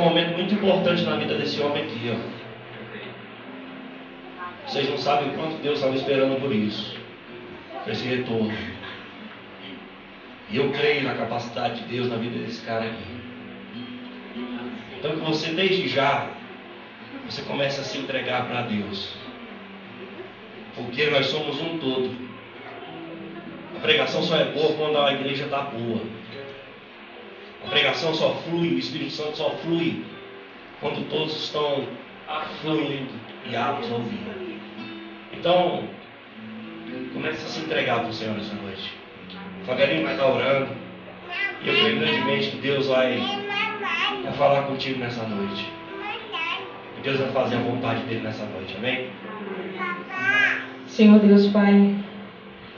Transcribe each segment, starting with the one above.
momento muito importante na vida desse homem aqui, ó. Vocês não sabem o quanto Deus estava esperando por isso, por esse retorno. E eu creio na capacidade de Deus na vida desse cara aqui. Então que você desde já, você começa a se entregar para Deus. Porque nós somos um todo. A pregação só é boa quando a igreja está boa. A pregação só flui, o Espírito Santo só flui quando todos estão fluindo e aptos a ouvir. Então, comece a se entregar para o Senhor nessa noite. O Faberinho vai estar orando. E eu creio grandemente que Deus vai falar contigo nessa noite. E Deus vai fazer a vontade dele nessa noite, amém? Senhor Deus Pai,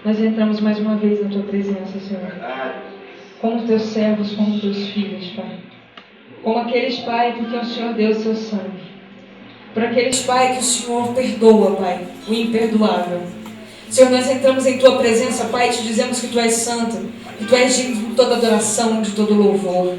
nós entramos mais uma vez na Tua presença, Senhor. Como Teus servos, como Teus filhos, Pai. Como aqueles, Pai, porque o Senhor deu o Seu sangue. Por aqueles, Pai, que o Senhor perdoa, Pai, o imperdoável. Senhor, nós entramos em Tua presença, Pai, e te dizemos que Tu és santo, que Tu és digno de toda adoração, de todo louvor.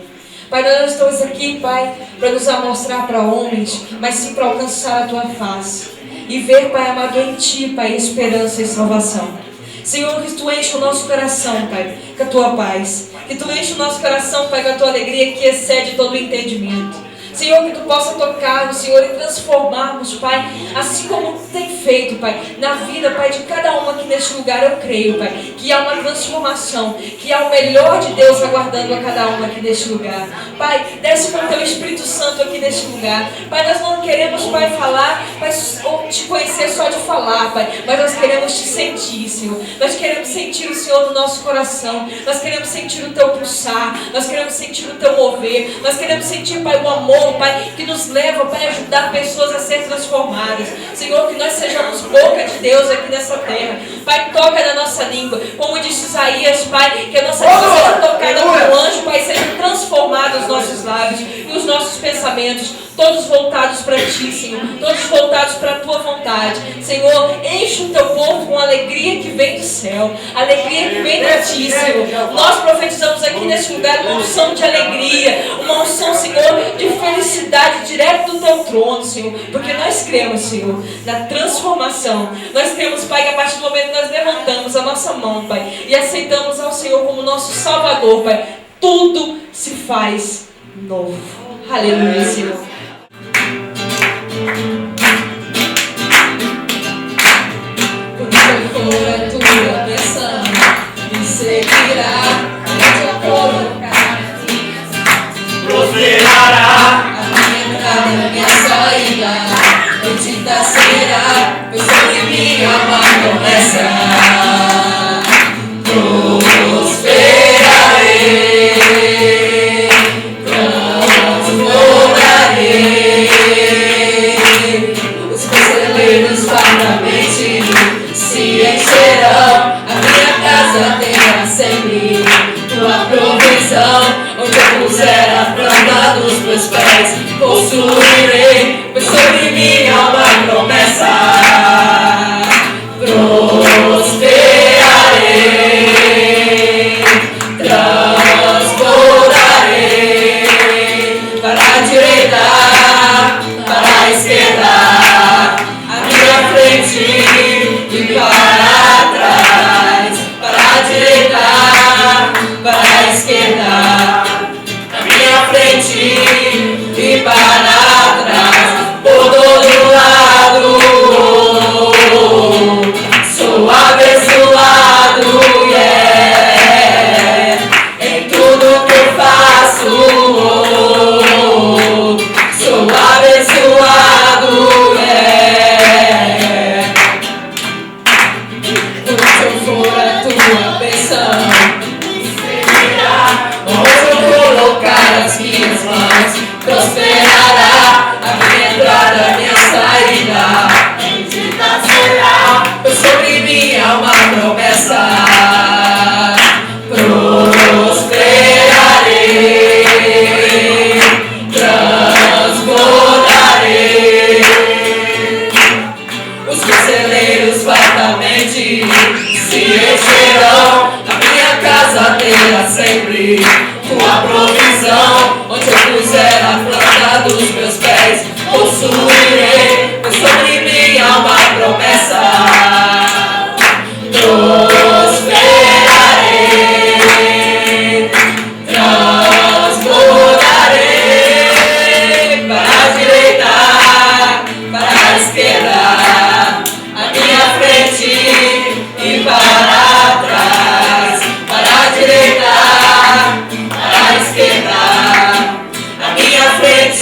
Pai, nós não estamos aqui, Pai, para nos amostrar para homens, mas sim para alcançar a Tua face. E ver, Pai amado, em Ti, Pai, esperança e salvação. Senhor, que Tu enche o nosso coração, Pai, com a Tua paz. Que Tu enche o nosso coração, Pai, com a Tua alegria que excede todo o entendimento. Senhor, que Tu possa tocar-nos, Senhor, e transformarmos, Pai, assim como tem feito, Pai, na vida, Pai, de cada um aqui neste lugar. Eu creio, Pai, que há uma transformação, que há o melhor de Deus aguardando a cada um aqui neste lugar. Pai, desce com o Teu Espírito Santo aqui neste lugar. Pai, nós não queremos, Pai, falar, Pai, ou te conhecer só de falar, Pai, mas nós queremos Te sentir, Senhor. Nós queremos sentir o Senhor no nosso coração. Nós queremos sentir o Teu pulsar. Nós queremos sentir o Teu mover. Nós queremos sentir, Pai, o amor, Pai, que nos leva, Pai, a ajudar pessoas a serem transformadas. Senhor, que nós sejamos boca de Deus aqui nessa terra. Pai, toca na nossa língua. Como disse Isaías, Pai, que a nossa língua seja tocada por um anjo, Pai, seja transformada os nossos lábios e os nossos pensamentos, todos voltados para Ti, Senhor. Todos voltados para a Tua vontade. Senhor, enche o Teu povo com alegria que vem do céu. Alegria que vem de Ti, Senhor. Nós profetizamos aqui nesse lugar uma unção de alegria, uma unção, Senhor, de felicidade direto do Teu trono, Senhor. Porque nós cremos, Senhor, na transformação. Nós cremos, Pai, que a partir do momento que nós levantamos a nossa mão, Pai, e aceitamos ao Senhor como nosso Salvador, Pai, tudo se faz novo. Aleluia, Senhor. Quando for a Tua bênção, me seguirá, onde eu colocar, prosperará. A minha saída, bendita será, pois sobre mim há uma promessa. Prosperarei, transbordarei, os conselheiros fartamente se encherão, a minha casa terá sempre Tua provisão. Onde eu puser a planta dos meus pés, possuirei, pois sobre mim há uma promessa. Prosperarei, transbordarei, para a direita, para a esquerda, à minha frente e para trás, para a direita, para a esquerda, frente e para trás, por todo lado, sou abençoado, yeah, em tudo que eu faço, sou abençoado, yeah, quando eu for a Tua bênção, onde eu colocar as minhas mãos,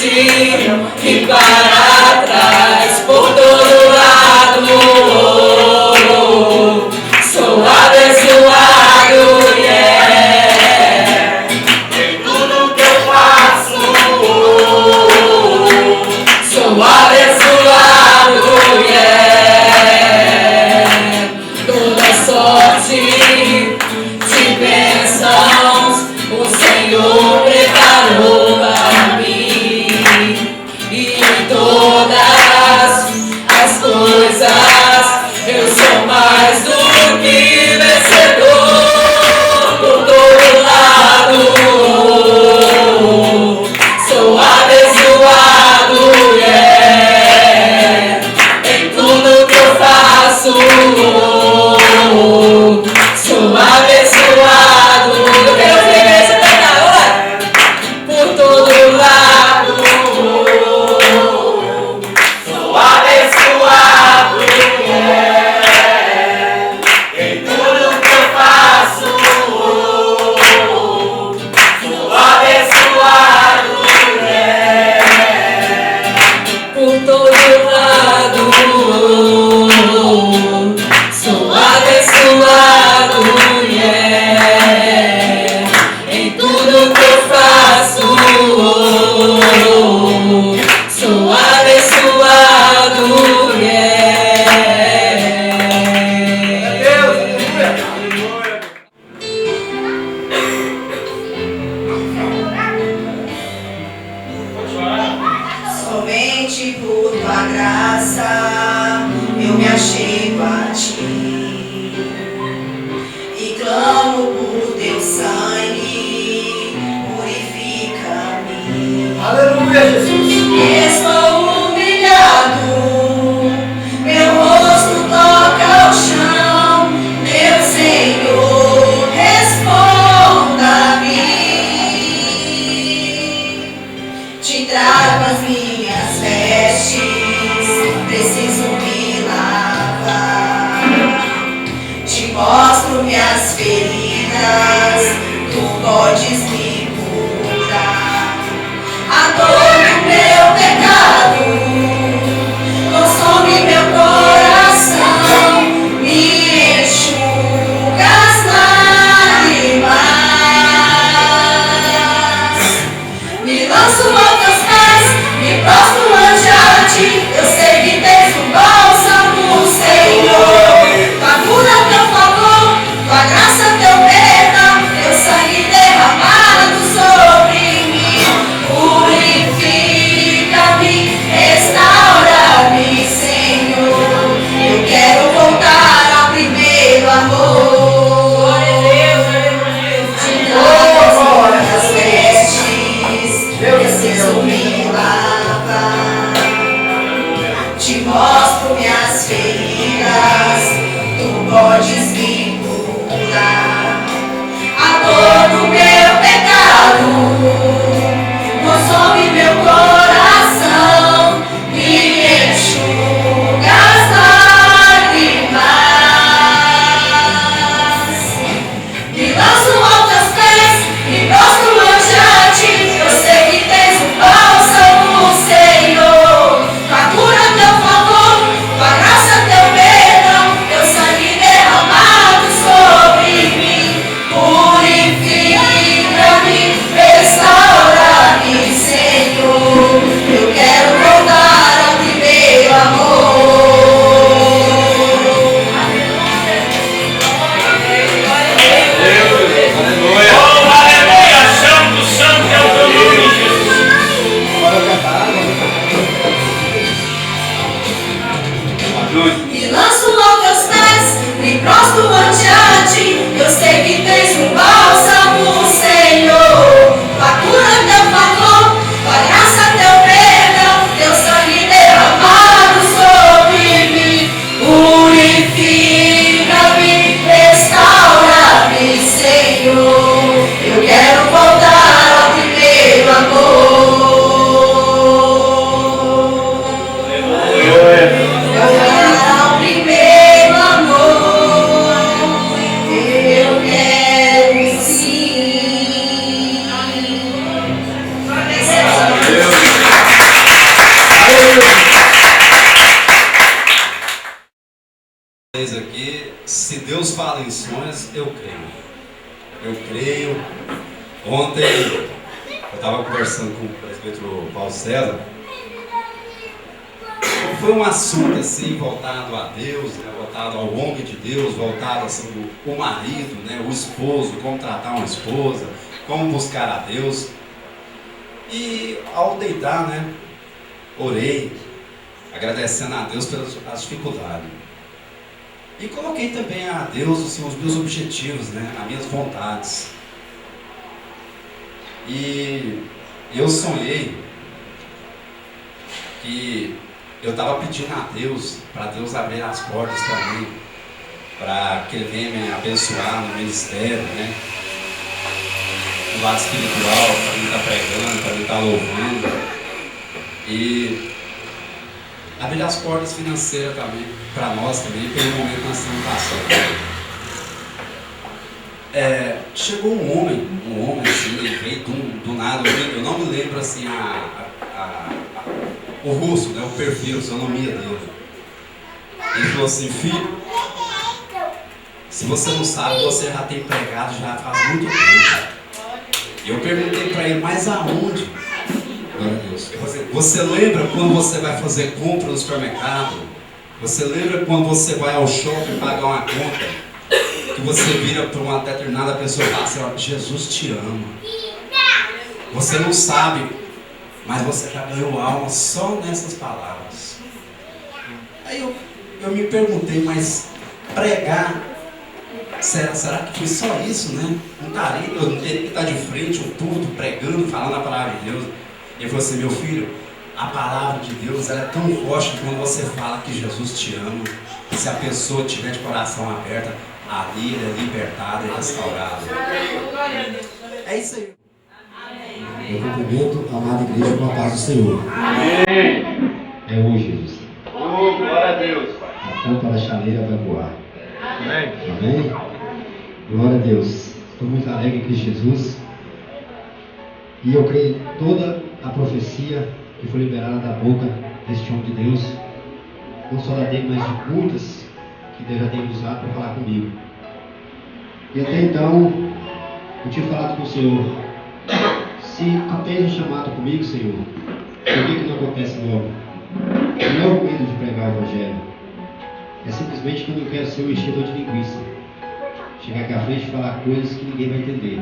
e para trás, por todo lado. Sou abençoado, yeah. Em tudo que eu faço, sou abençoado, yeah. Toda sorte de bênçãos o Senhor preparou para mim, e em todas as coisas eu sou mais do que vencedor. Por todo lado sou abençoado, yeah. Em tudo que eu faço sou abençoado. Eu quero ver esse pecador por todo lado. Sou abençoado, yeah. Em tudo que eu faço sou abençoado, yeah. Por todo lado sou abençoado, yeah. Em tudo que eu faço sou abençoado, Somente por tua graça eu me achego a ti e clamo por teu sangue, purifica-me. Aleluia, Jesus. Estou humilhado, meu rosto toca ao chão, meu Senhor, responda-me. Te trago as minhas vestes, preciso me lavar. Te mostro minhas feridas, tu podes me curar. A dor do meu pecado consome meu coração, me enxuga as lágrimas. Me lanço aos teus pés, me prostro ante a ti. Eu sei que tens um bálsamo, Senhor. Tua cura, teu favor, tua graça, teu perdão, teu sangue derramado sobre mim. Purifica-me, restaura-me, Senhor. Eu quero voltar ao primeiro amor. Te trago as vestes, preciso me lavar. Aqui, se Deus fala em sonhos, eu creio. Eu creio. Ontem eu estava conversando com o presbítero Paulo César. Foi um assunto assim, voltado a Deus, né? Voltado ao homem de Deus, voltado assim, o marido, né? O esposo, como tratar uma esposa, como buscar a Deus. E ao deitar, né? Orei, agradecendo a Deus pelas dificuldades. E coloquei também a Deus assim, os meus objetivos, né? As minhas vontades. E eu sonhei que eu estava pedindo a Deus, para Deus abrir as portas para mim, para que Ele venha me abençoar no ministério, né? No lado espiritual, para mim estar pregando, para mim estar louvando. E abrir as portas financeiras também, para nós também, pelo momento que nós estamos passando. Chegou um homem assim, ele veio do nada, eu não me lembro assim o rosto, né, o perfil, a fisionomia dele. Ele falou assim: filho, se você não sabe, você já tem pregado já faz muito tempo. E eu perguntei para ele: mas aonde? Glória a Deus. Você lembra quando você vai fazer compra no supermercado? Você lembra quando você vai ao shopping pagar uma conta? Que você vira para uma determinada pessoa e fala assim: ó, Jesus te ama. Você não sabe, mas você já ganhou alma só nessas palavras. Aí eu me perguntei: mas pregar, será que foi só isso, né? Não estaria, eu não teria que estar de frente o púlpito pregando, falando a palavra de Deus. Ele falou assim: meu filho, a palavra de Deus ela é tão forte que quando você fala que Jesus te ama, se a pessoa tiver de coração aberto, ali ele é libertado e restaurado. É isso aí. Eu cumprimento a amada igreja com a paz do Senhor. Amém. É hoje, Jesus. Oh, glória a Deus, Pai. A tampa da chaleira vai voar. Amém. Amém? Glória a Deus. Estou muito alegre em Cristo Jesus. E eu creio em toda a profecia que foi liberada da boca deste homem de Deus. Não só da dele, mas de muitas que Deus já tem usado para falar comigo. E até então, eu tinha falado com o Senhor: se tu tens um chamado comigo, Senhor, por que não acontece logo? Não é o medo de pregar o Evangelho. É simplesmente que eu não quero ser um enchedor de linguiça. Chegar aqui à frente e falar coisas que ninguém vai entender.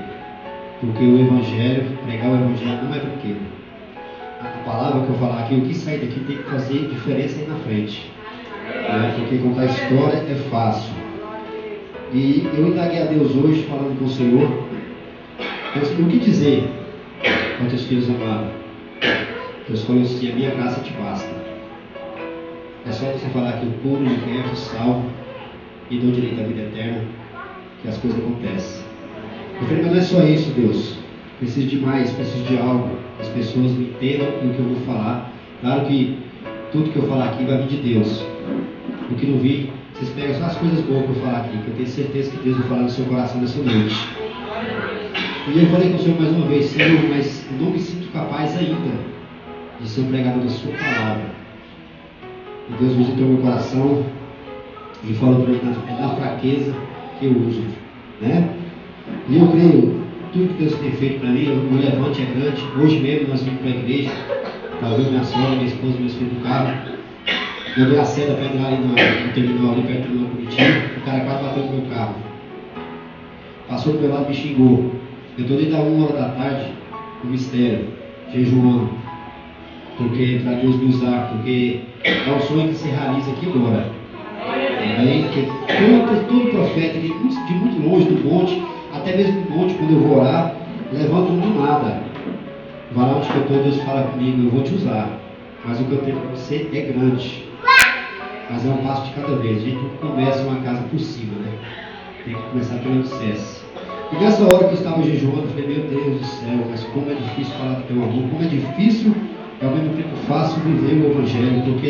Porque o Evangelho, pregar o Evangelho não é brinquedo. A palavra que eu falar aqui, o que sair daqui tem que fazer diferença aí na frente. Porque contar história é fácil. E eu indaguei a Deus hoje, falando com o Senhor, o que dizer aos teus filhos amados? Deus falou assim: a minha graça te basta. É só você falar que o puro, liberto, salvo e dou direito à vida eterna, que as coisas acontecem. Eu falei: mas não é só isso, Deus. Preciso de mais, preciso de algo. As pessoas me entendam o que eu vou falar. Claro que tudo que eu falar aqui vai vir de Deus. O que não vir, vocês pegam só as coisas boas que eu falar aqui, que eu tenho certeza que Deus vai falar no seu coração nessa noite. E eu falei com o Senhor mais uma vez: Senhor, mas eu não me sinto capaz ainda de ser um pregador da sua palavra. E Deus visitou meu coração e falou para mim: é na fraqueza que eu uso, né? E eu creio, tudo que Deus tem feito para mim, o levante é grande. Hoje mesmo nós vimos para a igreja, para ver minha sogra, minha esposa, meus filhos no carro. Eu dei a seda para entrar ali no terminal, ali perto do terminal Curitiba. O cara quase bateu no meu carro. Passou do meu lado e me xingou. Eu estou dentro da 1 hora da tarde, no mistério, jejuando. Porque para Deus me usar, porque é um sonho que se realiza aqui agora. Amém? Porque todo profeta, de muito longe do monte, até mesmo do monte, quando eu vou orar, levantam do nada. Vai lá onde eu estou, Deus fala comigo: eu vou te usar. Mas o que eu tenho para você é grande. Mas é um passo de cada vez. A gente não começa uma casa por cima, né? Tem que começar pelo alicerce. E nessa hora que eu estava jejuando, eu falei: meu Deus do céu, mas como é difícil falar do teu amor, como é difícil e ao mesmo tempo fácil viver o Evangelho, porque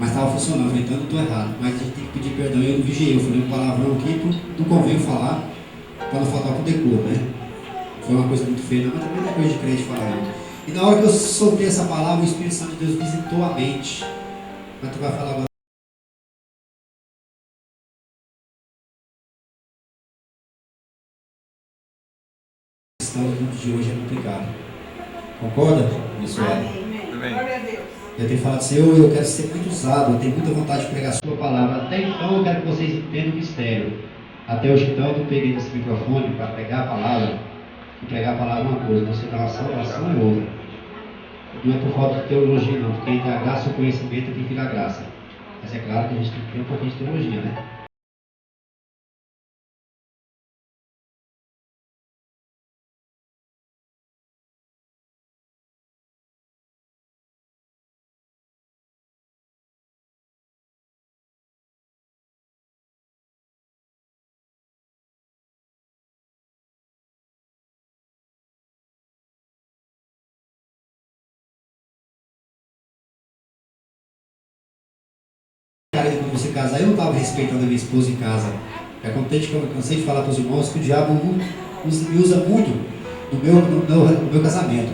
Mas estava funcionando, eu falei, então eu não estou errado, mas a gente tem que pedir perdão. Eu não vigiei, eu falei um palavrão aqui, não convém falar, para não faltar com o decoro, né? Foi uma coisa muito feia, mas também não é coisa de crente falar não. E na hora que eu soltei essa palavra, o Espírito Santo de Deus visitou a mente. Mas tu vai falar agora. O mundo de hoje é complicado. Concorda, pessoal? Amém. Eu tenho falado assim, eu quero ser muito usado, eu tenho muita vontade de pregar a sua palavra. Até então eu quero que vocês entendam o mistério. Até hoje então eu peguei esse microfone para pregar a palavra. E pregar a palavra é uma coisa, você dá uma salvação é outra. Não é por falta de teologia não, porque entre a graça e o conhecimento tem que vir a graça. Mas é claro que a gente tem que ter um pouquinho de teologia, né? Quando você casar, eu não estava respeitando a minha esposa em casa. É contente que eu cansei de falar para os irmãos que o diabo me usa muito no meu casamento.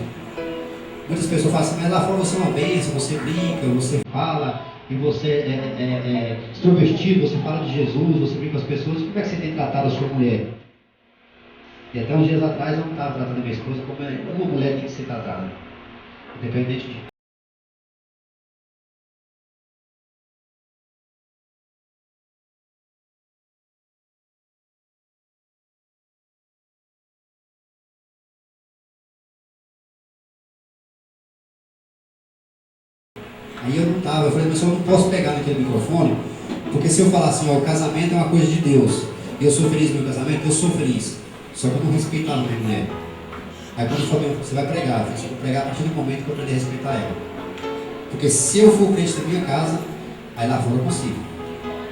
Muitas pessoas falam assim, mas lá fora você é uma bênção, você brinca, você fala, e você é extrovertido, você fala de Jesus, você brinca com as pessoas, como é que você tem tratado a sua mulher? E até uns dias atrás eu não estava tratando a minha esposa como uma mulher tem que ser tratada, independente de... Aí eu não estava, eu falei, mas eu não posso pegar naquele microfone, porque se eu falar assim, ó, o casamento é uma coisa de Deus, e eu sou feliz no meu casamento, eu sou feliz, só que eu não respeitava a minha mulher. Aí quando eu falei, você vai pregar, eu falei, vou pregar a partir do momento que eu aprender a respeitar ela. Porque se eu for crente da minha casa, aí lá fora eu consigo.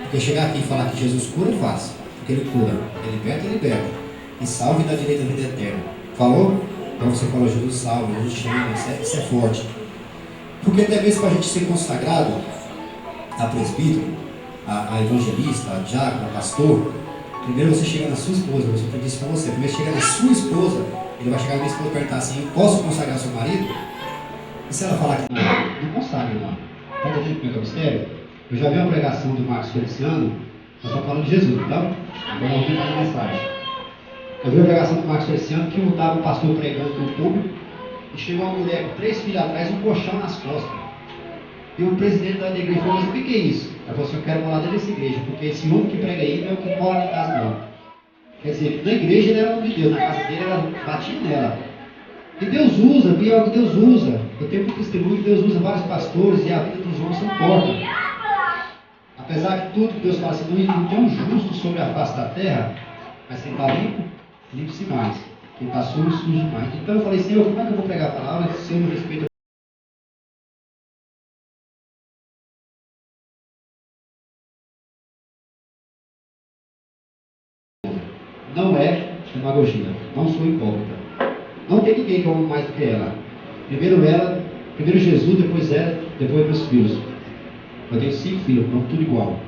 Porque chegar aqui e falar que Jesus cura, eu faço, porque Ele cura, Ele liberta, e salva e dá direito à vida eterna. Falou? Então você falou, Jesus salva, Jesus chama, isso é forte. Porque até mesmo para a gente ser consagrado a presbítero, a evangelista, a diácono, a pastor, primeiro você chega na sua esposa, eu disse para você, primeiro chega na sua esposa, ele vai chegar na minha esposa e perguntar assim, eu posso consagrar seu marido? E se ela falar que não consagra, não. Está entendendo como é que é o mistério? Eu já vi uma pregação do Marcos Feliciano, nós estamos falando de Jesus, então? Agora eu vou tentar a mensagem. Eu vi uma pregação do Marcos Feliciano que estava um pastor pregando no público, e chegou uma mulher com 3 filhos atrás, um colchão nas costas. E o presidente da igreja falou assim, o que é isso? Ela falou assim, eu quero morar dentro dessa igreja, porque esse homem que prega aí não é o que mora em casa não. Quer dizer, na igreja ele era um de Deus, na casa dele ela batia nela. E Deus usa, pior que Deus usa. Eu tenho muito testemunho que Deus usa vários pastores e a vida dos homens são porta. Apesar de tudo que Deus fala assim, não tem um justo sobre a face da terra, mas quem está limpo, limpe-se mais. Quem está sujo, sujo mais. Então eu falei, Senhor, como é que eu vou pregar a palavra se eu não respeito a... Não é demagogia, não sou hipócrita. Não tem ninguém que eu amo mais do que ela. Primeiro Jesus, depois ela, depois meus filhos. Eu tenho 5 filhos, não tudo igual.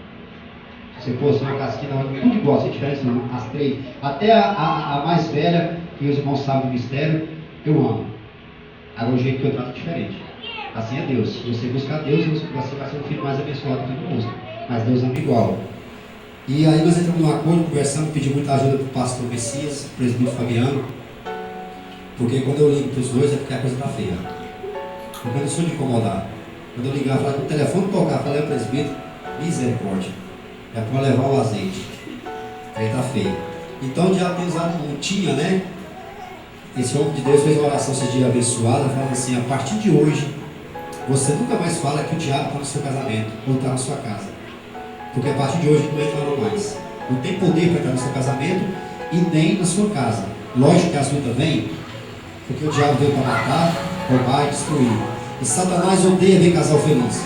Se você fosse uma casquinha, tudo igual, sem diferença não. As 3, até a mais velha, que os irmãos sabem do mistério, eu amo. Agora o jeito que eu trato é diferente. Assim é Deus. Se você buscar Deus, você vai ser um filho mais abençoado que o busca. Mas Deus ama igual. E aí nós entramos num acordo, conversando, pedi muita ajuda para o pastor Messias, o presbítero Fabiano. Porque quando eu ligo para os dois é porque a coisa está feia. Porque eu não sou de incomodar. Quando eu ligar, falar que o telefone tocar, falei ao presbítero, misericórdia. É para levar o azeite. Aí está feio. Então o diabo tem usado muito. Tinha, né? Esse homem de Deus fez uma oração esse dia abençoada, falando assim, a partir de hoje, você nunca mais fala que o diabo está no seu casamento, ou está na sua casa. Porque a partir de hoje não entra mais. Não tem poder para entrar no seu casamento e nem na sua casa. Lógico que as lutas vêm, porque o diabo veio para matar, roubar e destruir. E Satanás odeia ver casal feliz.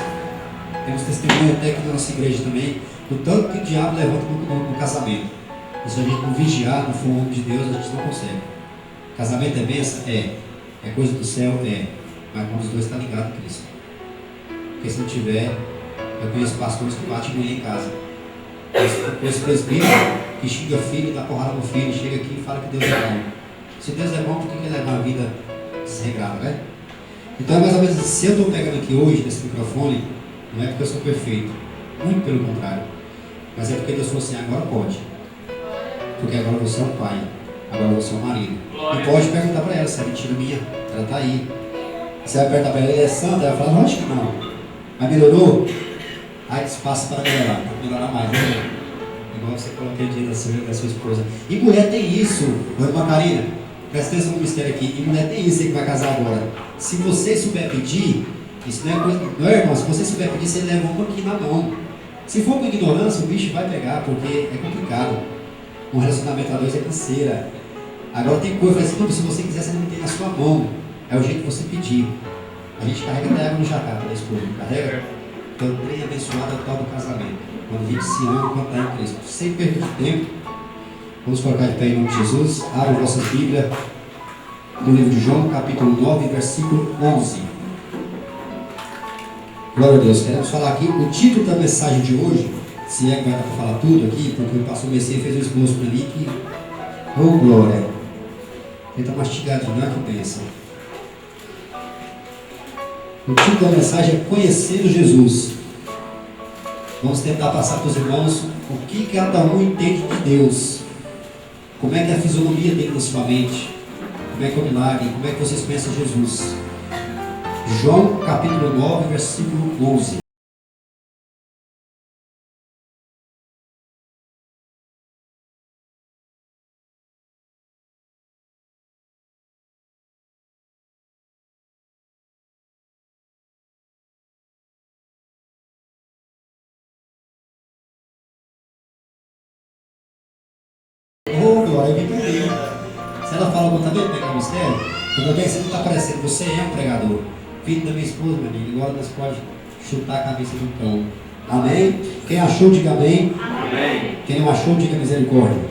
Temos testemunho até aqui na nossa igreja também, do tanto que o diabo levanta no casamento. E se a gente não vigiar, não for um homem de Deus, a gente não consegue. Casamento é bênção? É. É coisa do céu? É. Mas quando os dois estão ligados a Cristo. Porque se não tiver, Eu conheço pastores que batem mulher em casa. Eu conheço presbítero que xinga filho e dá porrada no filho, chega aqui e fala que Deus é bom. Se Deus é bom, por que ele leva uma vida desregrada, né? Então é mais ou menos assim, se eu estou pegando aqui hoje nesse microfone, não é porque eu sou perfeito, muito pelo contrário, mas é porque Deus falou assim, agora pode, porque agora você é um pai, agora você é um marido. E pode perguntar para ela se é mentira minha, ela está aí. Você vai perguntar para ela, ele é santa? Ela fala, lógico que não. Mas melhorou? Aí espaço para melhorar mais, né? Igual você falou aquele dia da sua esposa. E mulher tem isso, irmã Karina, presta atenção no mistério aqui, e mulher tem isso aí que vai casar agora. Se você souber pedir, isso não é coisa, não é, irmão? Se você souber pedir, você leva um pouquinho na mão. Se for com ignorância, o bicho vai pegar, porque é complicado. Um relacionamento a dois é canseira. Agora tem coisa, assim, se você quiser, você não tem na sua mão. É o jeito que você pedir. A gente carrega até água no jacaré da esposa, carrega? Então, bem abençoado é o tal do casamento. Quando a gente se ama, quando está em Cristo. Sem perder de tempo, vamos colocar de pé em nome de Jesus. Abra vossas Bíblias no livro de João, capítulo 9, versículo 11. Glória a Deus. Queremos falar aqui o título da mensagem de hoje. Se é que vai dar para falar tudo aqui, porque o pastor Messias fez um esboço para mim que, oh glória, ele está mastigadinho, não é que pensa. O título da mensagem é Conhecendo Jesus. Vamos tentar passar para os irmãos o que cada um entende de Deus. Como é que é a fisionomia dele na sua mente? Como é que é o milagre? Como é que vocês conhecem Jesus? João capítulo 9, versículo 11. Oh, glória, me perdi. Se ela fala, tá vendo pegar o mistério? Quando você não está aparecendo, você é um pregador. Filho da minha esposa, meu amigo, agora nós pode chutar a cabeça do cão. Amém? Quem achou, diga amém. Amém. Quem não achou, diga misericórdia.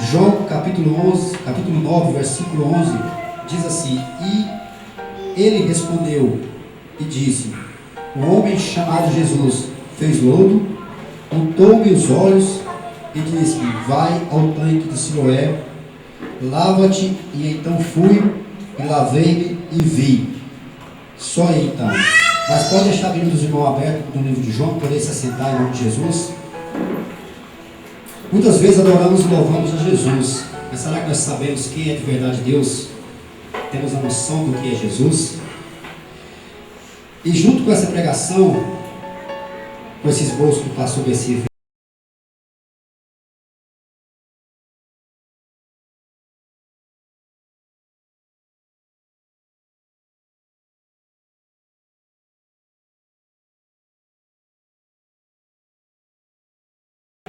João capítulo 9, versículo 11, diz assim: E ele respondeu e disse: O homem chamado Jesus fez lodo, untou-me os olhos e disse-me: Vai ao tanque de Siloé, lava-te. E então fui e lavei-me e vi. Só aí então. Mas pode deixar a Bíblia dos irmãos aberta no livro de João, poder se assentar em nome de Jesus. Muitas vezes adoramos e louvamos a Jesus, mas será que nós sabemos quem é de verdade Deus? Temos a noção do que é Jesus? E junto com essa pregação, com esse esboço que o pastor Bessie,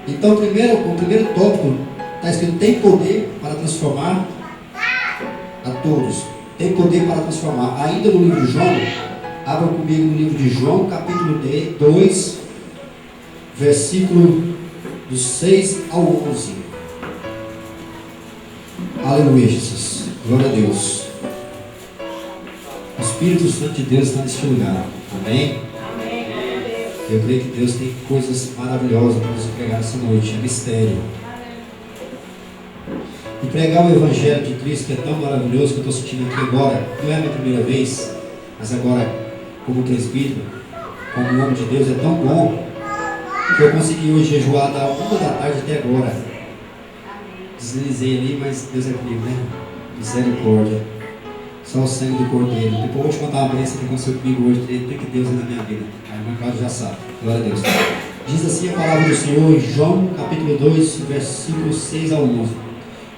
então, o primeiro tópico está escrito: tem poder para transformar a todos. Tem poder para transformar. Ainda no livro de João, abra comigo no livro de João, capítulo 2, versículo dos 6 ao 11. Aleluia, Jesus. Glória a Deus. O Espírito Santo de Deus está neste lugar. Amém? Eu creio que Deus tem coisas maravilhosas para nos pregar essa noite. É mistério. E pregar o Evangelho de Cristo, que é tão maravilhoso, que eu estou sentindo aqui agora, não é a minha primeira vez, mas agora, como presbítero, como homem de Deus, é tão bom, que eu consegui hoje jejuar da 1 da tarde até agora. Deslizei ali, mas Deus é comigo, né? Misericórdia. Só o sangue do Cordeiro. Depois eu vou te contar uma bênção que aconteceu comigo hoje. Tem que Deus é na minha vida. A irmã Cláudia já sabe. Glória a Deus. Diz assim a palavra do Senhor em João, capítulo 2, versículos 6 ao 11.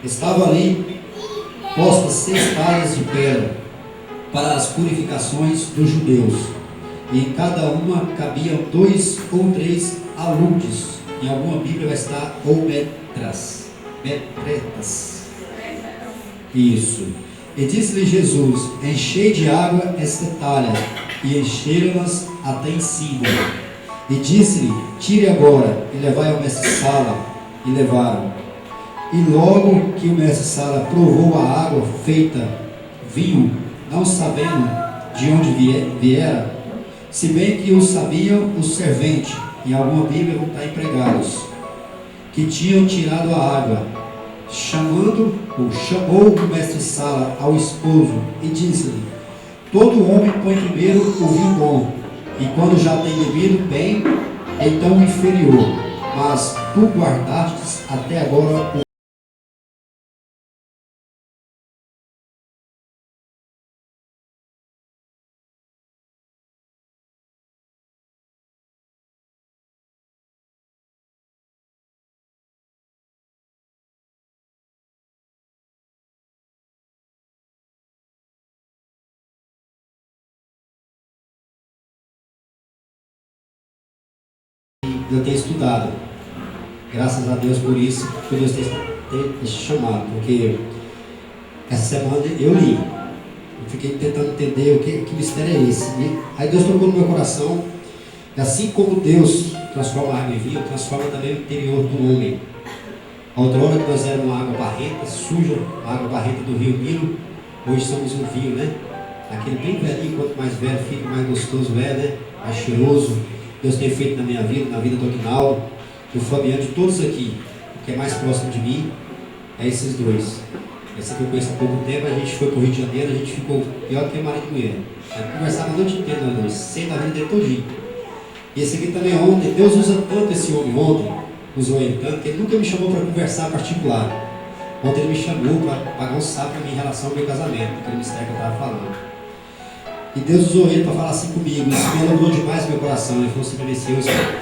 Estava ali postas 6 talhas de pedra para as purificações dos judeus. E em cada uma cabiam 2 ou 3 aludes. Em alguma Bíblia vai estar ou metras. Metretas. Isso. E disse-lhe Jesus: Enchei de água esta talha. E encheram-nas até em cima. E disse-lhe: Tire agora e levai ao mestre-sala. E levaram. E logo que o mestre-sala provou a água feita vinho, não sabendo de onde viera, Se bem que o sabiam os serventes, em alguma Bíblia vão estar empregados, que tinham tirado a água, chamou o mestre-sala ao esposo e disse-lhe: todo homem põe primeiro o vinho bom, e quando já tem bebido bem, então o inferior, mas tu guardastes até agora o eu tenho estudado. Graças a Deus por isso, por Deus ter chamado, porque essa semana eu li. Eu fiquei tentando entender que mistério é esse. E aí Deus tocou no meu coração, e assim como Deus transforma a água em vinho, transforma também o interior do homem. A outrora que nós éramos uma água barrenta, suja, a água barrenta do rio Nilo, hoje somos um vinho, né? Aquele bem velhinho, quanto mais velho fica, mais gostoso é, né? Mais cheiroso. Deus tem feito na minha vida, na vida do Aguinaldo, do Fabiano, de todos aqui. O que é mais próximo de mim é esses dois. Esse aqui eu conheço há pouco tempo, a gente foi para o Rio de Janeiro, a gente ficou pior que marido e mulher. A gente conversava a noite inteira, nós dois, sem a vida dele todinho. E esse aqui também ontem, Deus usa tanto esse homem ontem, usou ele tanto, que ele nunca me chamou para conversar particular. Ontem ele me chamou para pagar um sapo para mim em relação ao meu casamento, aquele mistério que eu estava falando. E Deus usou ele para falar assim comigo. Isso me alegrou demais meu coração. Ele falou assim para mim: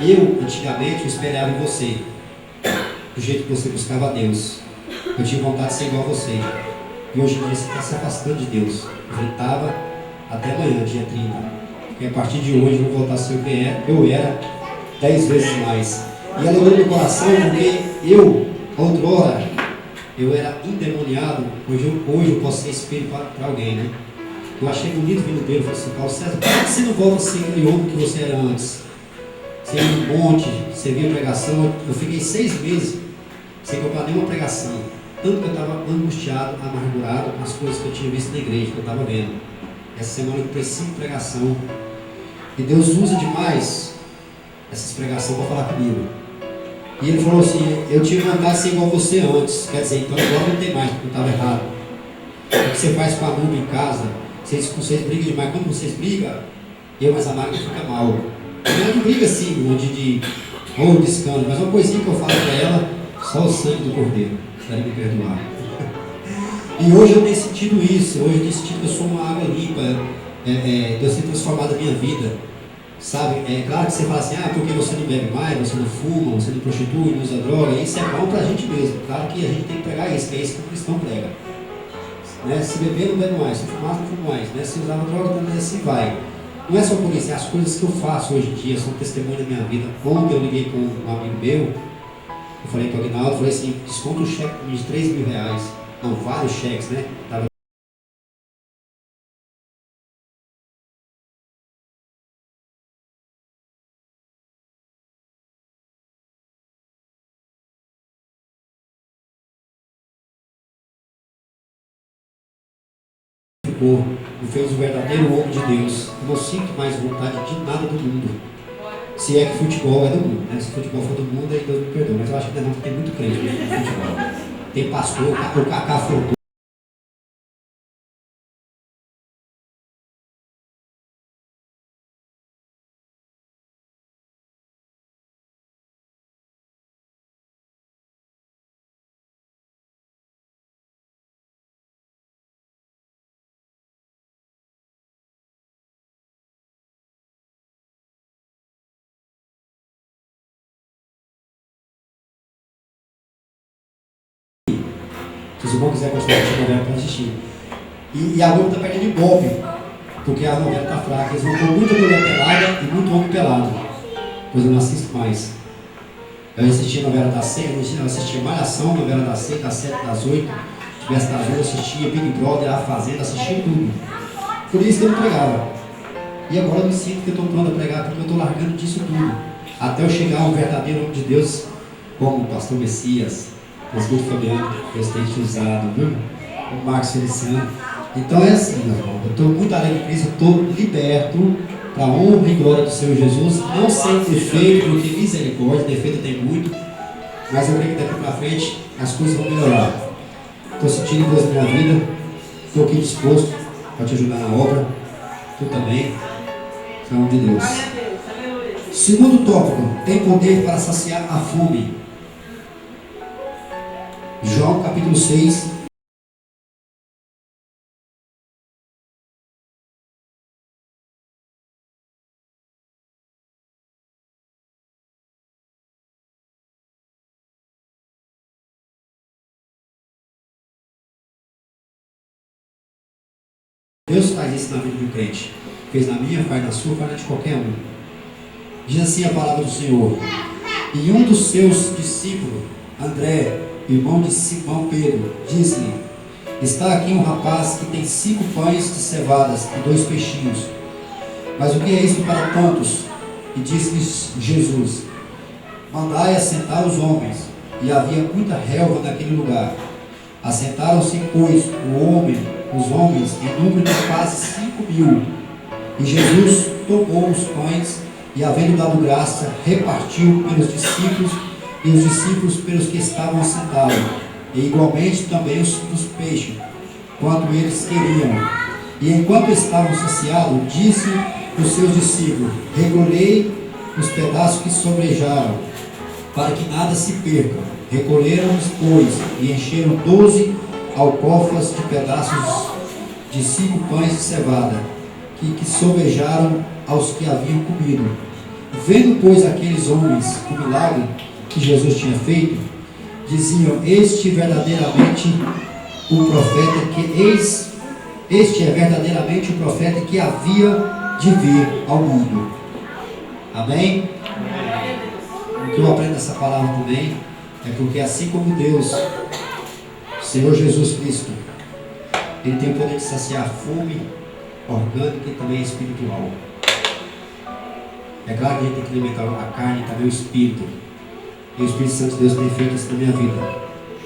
eu antigamente eu esperava em você, do jeito que você buscava a Deus. Eu tinha vontade de ser igual a você. E hoje em dia você está se afastando de Deus. Eu estava até amanhã, dia 30. Porque a partir de hoje eu vou voltar a ser o que eu era 10 vezes mais. E alegrou meu coração porque eu, outrora, eu era endemoniado. Hoje eu posso ser espelho para alguém, né? Eu achei bonito vindo dele, falei assim: Paulo César, por que você não volta a ser aquele homem que você era antes? Você ia no monte, você via pregação. Eu fiquei 6 meses sem comprar nenhuma pregação. Tanto que eu estava angustiado, amargurado com as coisas que eu tinha visto na igreja, que eu estava vendo. Essa semana eu preciso de pregação. E Deus usa demais essas pregações para falar comigo. E ele falou assim: eu tive vontade de ser igual a você antes. Quer dizer, então agora não tem mais, porque eu estava errado. O que você faz com a Nube em casa? Vocês brigam demais. Quando vocês brigam, eu mais a máquina fica mal. Não é de briga assim, não de escândalo, mas uma coisinha que eu falo para ela, só o sangue do Cordeiro, para me perdoar. E hoje eu tenho sentido isso, hoje eu tenho sentido que eu sou uma água limpa, Deus tem transformado a minha vida. Sabe, é claro que você fala assim: porque você não bebe mais, você não fuma, você não prostitui, não usa droga, isso é bom para a gente mesmo. Claro que a gente tem que pregar isso, que é isso que o cristão prega. Né? Se beber, não bebe mais, se fumar, não fuma mais, né? Se usar droga, também assim vai. Não é só por isso, é as coisas que eu faço hoje em dia, são testemunho da minha vida. Ontem eu liguei com um amigo meu, eu falei para o Aguinaldo, falei assim: desconta um cheque de R$3.000, não, vários cheques, né? Tava me fez o verdadeiro homem de Deus. Eu não sinto mais vontade de nada do mundo. Se é que futebol é do mundo, né? Se futebol for do mundo, aí Deus me perdoa. Mas eu acho que ainda não, tem muito crente no futebol. Tem pastor, o Cacá faltou. Se os irmãos quiserem continuar essa novela para assistir. E a Globo está perdendo Ibope, porque a novela está fraca. Eles vão pôr muita mulher pelada e muito homem pelado. Pois eu não assisto mais. Eu assisti a novela das 6, eu assisti Malhação, novela das 6, das 7, das 8. Tivesse das 8, eu assistia Big Brother, A Fazenda, assistia tudo. Por isso que eu não pregava. E agora eu me sinto que eu estou pronto a pregar, porque eu estou largando disso tudo. Até eu chegar ao verdadeiro homem de Deus, como o pastor Messias, o Escudo Fabiano, Deus tem te usado, viu? O Marcos Feliciano. Então é assim, meu irmão. Eu estou muito alegre com isso, eu estou liberto, para a honra e glória do Senhor Jesus, não sem defeito, porque misericórdia, defeito tem muito, mas eu creio que daqui para frente as coisas vão melhorar. Estou sentindo Deus na minha vida, estou aqui disposto para te ajudar na obra, tu também, em nome de Deus. Segundo tópico, tem poder para saciar a fome. João capítulo 6. Deus faz isso na vida do crente. Fez na minha, faz na sua, faz na de qualquer um. Diz assim a palavra do Senhor. E um dos seus discípulos, André, irmão de Simão Pedro, disse-lhe: está aqui um rapaz que tem 5 pães de cevadas e 2 peixinhos. Mas o que é isso para tantos? E disse-lhes Jesus: mandai assentar os homens. E havia muita relva naquele lugar. Assentaram-se, pois, os homens, em número de quase 5.000. E Jesus tomou os pães e, havendo dado graça, repartiu pelos discípulos e os discípulos pelos que estavam assentados, e igualmente também os dos peixes, quanto eles queriam. E enquanto estavam saciados, disse os seus discípulos: recolhei os pedaços que sobrejaram, para que nada se perca. Recolheram-os, pois, e encheram 12 alcofas de pedaços de 5 pães de cevada, que sobejaram aos que haviam comido. Vendo, pois, aqueles homens o milagre que Jesus tinha feito, diziam: este é verdadeiramente o profeta que havia de vir ao mundo. Amém? O que eu aprendo dessa palavra também é porque, assim como Deus, Senhor Jesus Cristo, Ele tem o poder de saciar a fome orgânica e também espiritual. É claro que a gente tem que alimentar a carne e também o espírito. E o Espírito Santo de Deus tem feito isso na minha vida.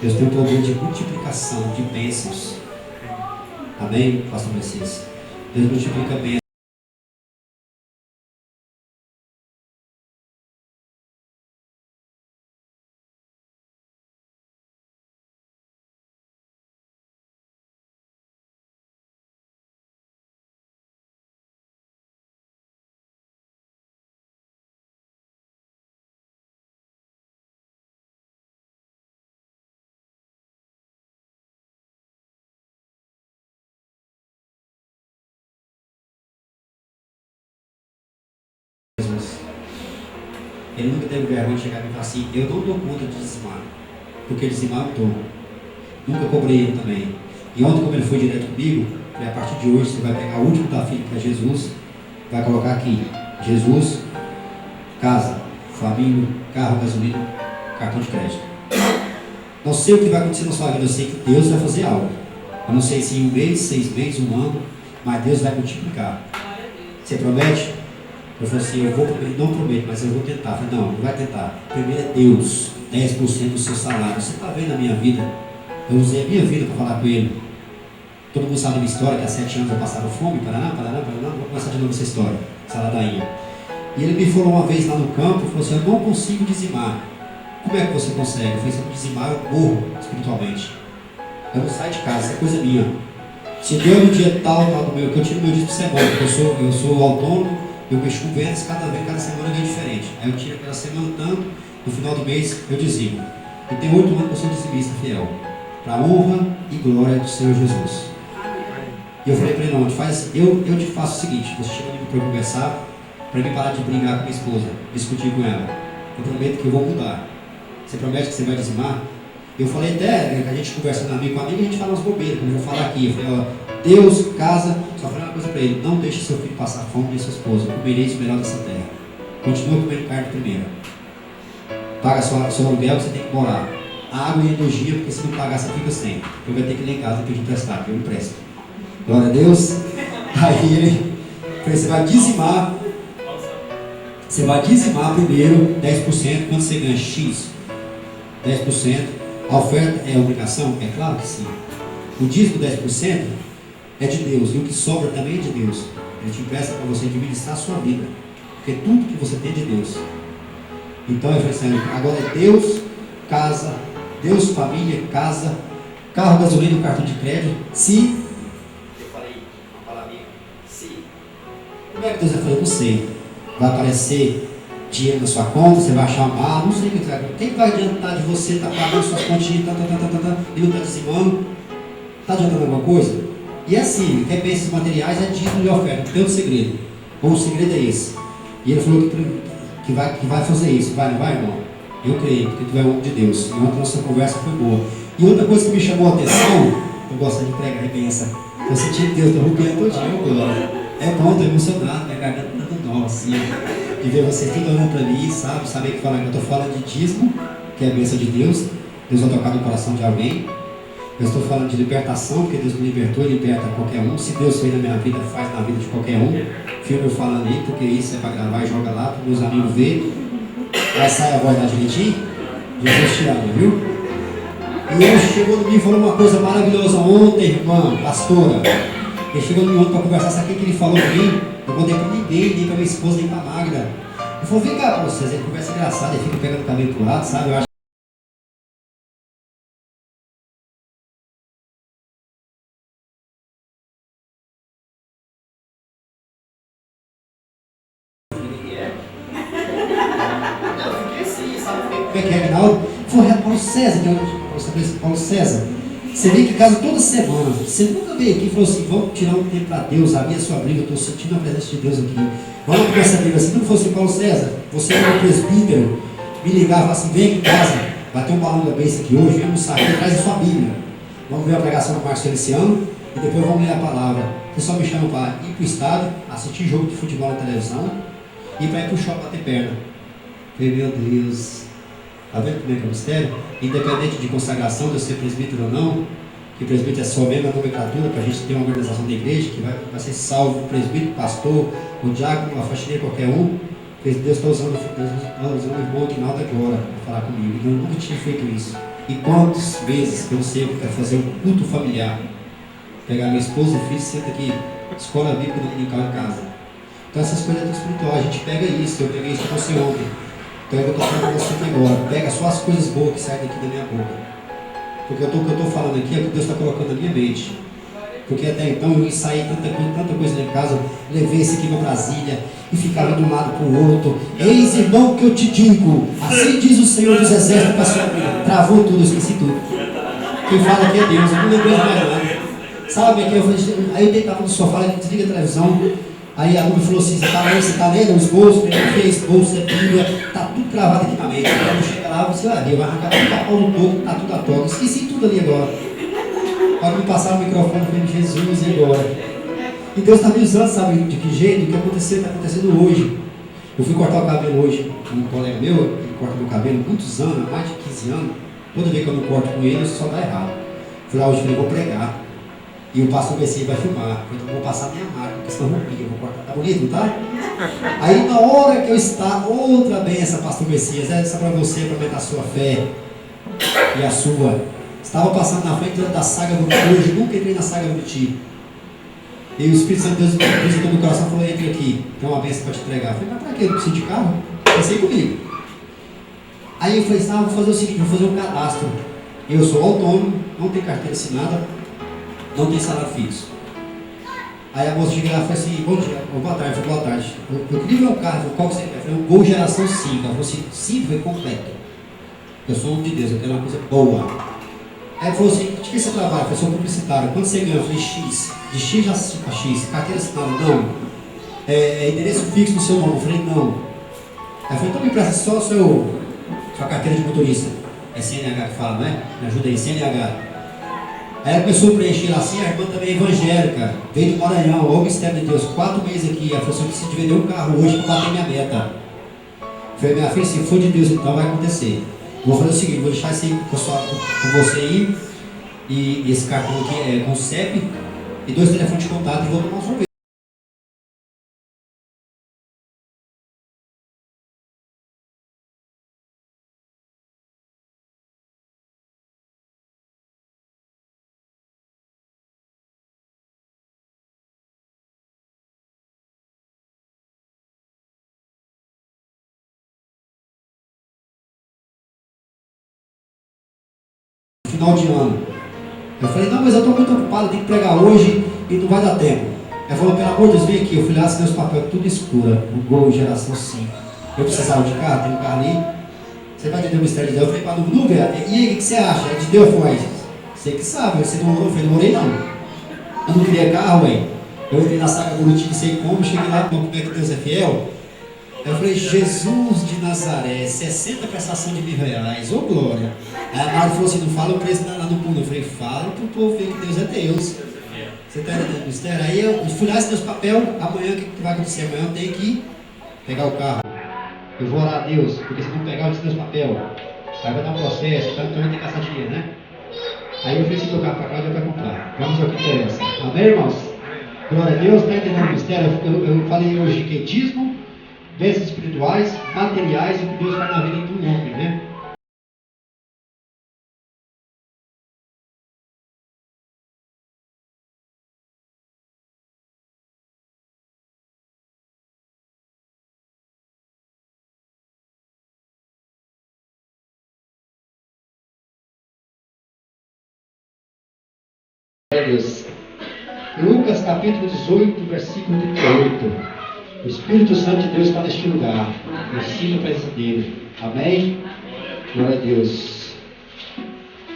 Deus tem o poder de multiplicação de bênçãos. Amém, pastor Messias? Deus multiplica bênçãos. Ele nunca teve vergonha de chegar e falar assim: eu não dou conta de dizimar, porque dizimar eu dou. Nunca cobrei ele também. E ontem, como ele foi direto comigo, a partir de hoje você vai pegar o último da fila, que é Jesus, vai colocar aqui: Jesus, casa, família, carro, gasolina, cartão de crédito. Não sei o que vai acontecer na sua vida, eu sei que Deus vai fazer algo. Eu não sei se em 1 mês, 6 meses, 1 ano, mas Deus vai multiplicar. Você promete? Eu falei assim: eu vou prometer, não prometo, mas eu vou tentar. Eu falei: não vai tentar. Primeiro é Deus, 10% do seu salário. Você está vendo a minha vida? Eu usei a minha vida para falar com ele. Todo mundo sabe a minha história, que há 7 anos eu passava fome, Paraná. Vou começar de novo essa história, essa ladainha. E ele me falou uma vez lá no campo, falou assim: eu não consigo dizimar. Como é que você consegue? Eu falei: se eu dizimar, eu morro espiritualmente. Eu não saio de casa, isso é coisa minha. Se deu no dia tal do meu, que eu tiro meu dia por semana, porque eu sou autônomo, eu mexo com vendas, cada semana é diferente. Aí eu tiro aquela semana tanto, no final do mês eu dizimo. E tem 8 anos que eu sou dizimista fiel, para a honra e glória do Senhor Jesus. E eu falei para ele: não, eu te faço o seguinte: você chega comigo para conversar, para mim parar de brigar com minha esposa, discutir com ela. Eu prometo que eu vou mudar. Você promete que você vai dizimar? Eu falei até, a gente conversando amigo com amigo, a gente fala umas bobeiras, como eu vou falar aqui. Eu falei: ó, Deus, casa, só falei uma coisa para ele: não deixe seu filho passar fome nem sua esposa, comereis o melhor dessa terra. Continua comendo carne primeiro. Paga seu aluguel que você tem que morar. Água e energia, porque se não pagar você fica sem. Eu vou ter que ir lá em casa e pedir emprestado, porque eu empresto. Glória a Deus. Aí ele falou: você vai dizimar. Você vai dizimar primeiro 10%, quando você ganha X, 10%. A oferta é obrigação? É claro que sim. O dízimo 10% é de Deus, e o que sobra também é de Deus. Ele te empresta para você administrar a sua vida. Porque tudo que você tem é de Deus. Então eu falei assim, agora é Deus, casa, Deus, família, casa, carro, gasolina, cartão de crédito. Se, eu falei uma palavrinha, se. Como é que Deus vai fazer? Não sei. Vai aparecer dinheiro na sua conta, você vai achar mal, não sei o que vai. Quem vai adiantar de você estar pagando suas continhas, e não está dizimando? Está adiantando alguma coisa? E assim, recompensos materiais é dízimo e oferta, não tem outro segredo. Bom, o segredo é esse. E ele falou que vai fazer isso. Vai, não vai, irmão? Eu creio, porque tu é homem de Deus. E ontem a nossa conversa foi boa. E outra coisa que me chamou a atenção, eu gosto de pregar e pensa, eu senti Deus, estou rupiando todinho agora. É bom, estou emocionado, minha garganta está dando nó, assim, de ver vocês tudo olhando para mim, sabe? Saber que eu estou falando de dízimo, que é a bênção de Deus. Deus vai tocar no coração de alguém. Eu estou falando de libertação, porque Deus me libertou e liberta qualquer um. Se Deus fez na minha vida, faz na vida de qualquer um. Filme eu falando aí, porque isso é para gravar e joga lá, para meus amigos verem. Vai sair a voz da direitinho? Jesus te ama, viu? E ele chegou em mim e falou uma coisa maravilhosa ontem, irmã, pastora. Ele chegou em mim ontem para conversar, sabe o que ele falou para mim? Eu não contei para ninguém, nem para minha esposa, nem para a Magda. Ele falou, vem cá para vocês, ele conversa engraçada, ele fica pegando o cabelo pro lado, sabe? Eu acho que é Aguinaldo, falou, Paulo César, que é o Paulo César, você vem aqui em casa toda semana, você nunca veio aqui e falou assim, vamos tirar um tempo para Deus, a minha sua briga, eu estou sentindo a presença de Deus aqui, vamos começar essa briga, se não fosse Paulo César, você é um presbítero, me ligar e falar assim, vem aqui em casa, vai ter um balão da bênção aqui hoje, vem almoçar aqui, traz a sua Bíblia, vamos ver a pregação do Marcos Feliciano, e depois vamos ler a palavra, você só me chama para ir para o estado, assistir jogo de futebol na televisão, e para ir para o shopping bater perna. Falei, meu Deus. Está vendo como é que é o mistério? Independente de consagração, de eu ser presbítero ou não, que presbítero é só mesmo a nomenclatura, para a gente ter uma organização da igreja, que vai ser salvo o presbítero, o pastor, o diácono, a faxineira, qualquer um. Deus está usando o irmão Aguinaldo agora para falar comigo. Eu nunca tinha feito isso. E quantas vezes eu sei que eu quero fazer um culto familiar? Pegar minha esposa e filho, senta aqui, escola bíblica dominical em casa. Então essas coisas do espiritual, a gente pega isso, eu peguei isso com você ontem. Então eu estou falando para você aqui agora, pega só as coisas boas que saem daqui da minha boca. Porque o que eu estou falando aqui é o que Deus está colocando na minha mente. Porque até então eu ensaiei tanta coisa na casa, levei esse aqui para Brasília e ficava de um lado para o outro. Eis, irmão, que eu te digo, assim diz o Senhor dos Exércitos para a sua vida. Travou tudo, eu esqueci tudo. Quem fala aqui é Deus, eu não lembrei mais nada. Sabe, aí eu deitava no sofá, desliga a televisão. Aí a Lúbia falou assim, você está lendo o esboço? Esboço, é Bíblia, está tudo gravado aqui na mente. Quando chega lá, você vai vai arrancar tudo a pau no topo, está tudo a toque. Esqueci tudo ali agora. Quando me passar o microfone, eu falei, Jesus, e agora? E Deus está me usando, sabe de que jeito? O que aconteceu, está acontecendo hoje. Eu fui cortar o cabelo hoje com um colega meu, ele corta meu cabelo há muitos anos, há mais de 15 anos. Toda vez que eu não corto com ele, só dá errado. Fui lá hoje, eu vou pregar. E o pastor Messias vai filmar. Eu vou passar minha marca, porque senão eu vou cortar. Tá bonito, não tá? Aí na hora que eu estava, outra benção, pastor Messias, essa para você, para aumentar a sua fé e a sua. Estava passando na frente da saga do hoje, nunca entrei na saga do Ti. E o Espírito Santo de Deus visitou meu coração e falou, entre aqui, tem uma benção para te entregar. Eu falei, mas para quê? Eu preciso de carro? Pensei comigo. Aí eu falei, vou fazer o seguinte, vou fazer um cadastro. Eu sou autônomo, não tenho carteira assinada, não tem salário fixo. Aí a moça chega lá e fala assim, bom dia, boa tarde, eu falei, boa tarde. Eu queria ver um carro, qual que você quer? Eu falei, um Gol geração 5. Ela falou assim, 5 é completo. Eu sou homem de Deus, eu quero uma coisa boa. Aí ela falou assim, de que você trabalha? Eu falei, sou publicitário. Quanto você ganha? Eu falei, X. De X a X. Carteira assinada? Não. Endereço fixo no seu nome? Eu falei, não. Aí eu falei, então me presta só sua carteira de motorista. É CNH que fala, né? Me ajuda aí, CNH. Aí ela começou a preencher assim, a irmã também é evangélica, veio do Maranhão, ó o mistério de Deus, 4 meses aqui. Ela falou assim, eu preciso de vender um carro hoje para bater minha meta. Eu falei, minha filha, se for de Deus então vai acontecer. Vou fazer o seguinte, vou deixar esse aí com você aí, e esse cartão aqui é com CEP, e 2 telefones de contato, e vou tomar um sorvete. final de ano. Eu falei, não, mas eu estou muito ocupado, tenho que pregar hoje e não vai dar tempo. Ela falou, pelo amor de Deus, vem aqui. Eu fui lá, assinei os papéis, tudo escura, o Gol geração 5. Eu precisava de carro, tem um carro ali. Você vai entender o mistério de Deus? Eu falei para não ver. E aí, o que você acha? É de Deus? Eu falei, você que sabe, você não orou? Eu falei, não orei não. Eu não queria carro, ué. Eu entrei na saga do Lutim, sei como, cheguei lá, como é que Deus é fiel. Eu falei, Jesus de Nazaré, 60 prestação de R$1.000, ô glória. Aí a Mari falou assim, não fala o preço lá no fundo. Eu falei, fala pro povo ver que Deus é Deus. Você está entendendo o mistério? Aí eu fui lá, assinei os papéis, amanhã o que vai acontecer? Amanhã eu tenho que pegar o carro. Eu vou orar a Deus, porque se não pegar, eu assinei os papéis. Aí vai dar um processo, então eu tenho que gastar dinheiro, né? Aí eu ofereci meu carro para cá e vai comprar. Vamos ao que interessa. Amém, irmãos? Glória a Deus, está entendendo o mistério? Eu falei hoje que dízimo, bênçãos espirituais, materiais e o que Deus faz na vida do homem, né? Glória a Deus. Lucas capítulo 18, versículo 38. O Espírito Santo de Deus está neste lugar. Eu sinto a presença dele. Amém? Glória a Deus.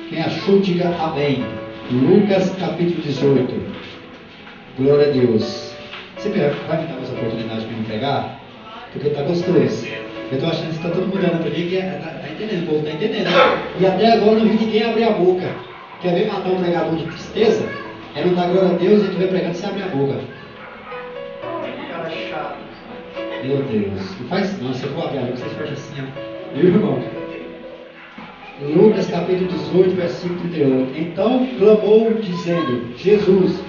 Quem achou, diga amém. Lucas capítulo 18. Glória a Deus. Você vai me dar mais oportunidade para me pegar? Porque está gostoso. Eu estou achando que está todo mundo olhando para mim que está entendendo, o povo está entendendo. E até agora não vi ninguém abrir a boca. Quer ver matar um pregador de tristeza? É não dar glória a Deus e tu vai pregando sem abrir a boca. Cara chato. Meu Deus. Não faz não, se eu for abrir a boca, vocês fecham assim, ó. Meu irmão. Lucas capítulo 18, versículo 38. Então clamou dizendo, Jesus,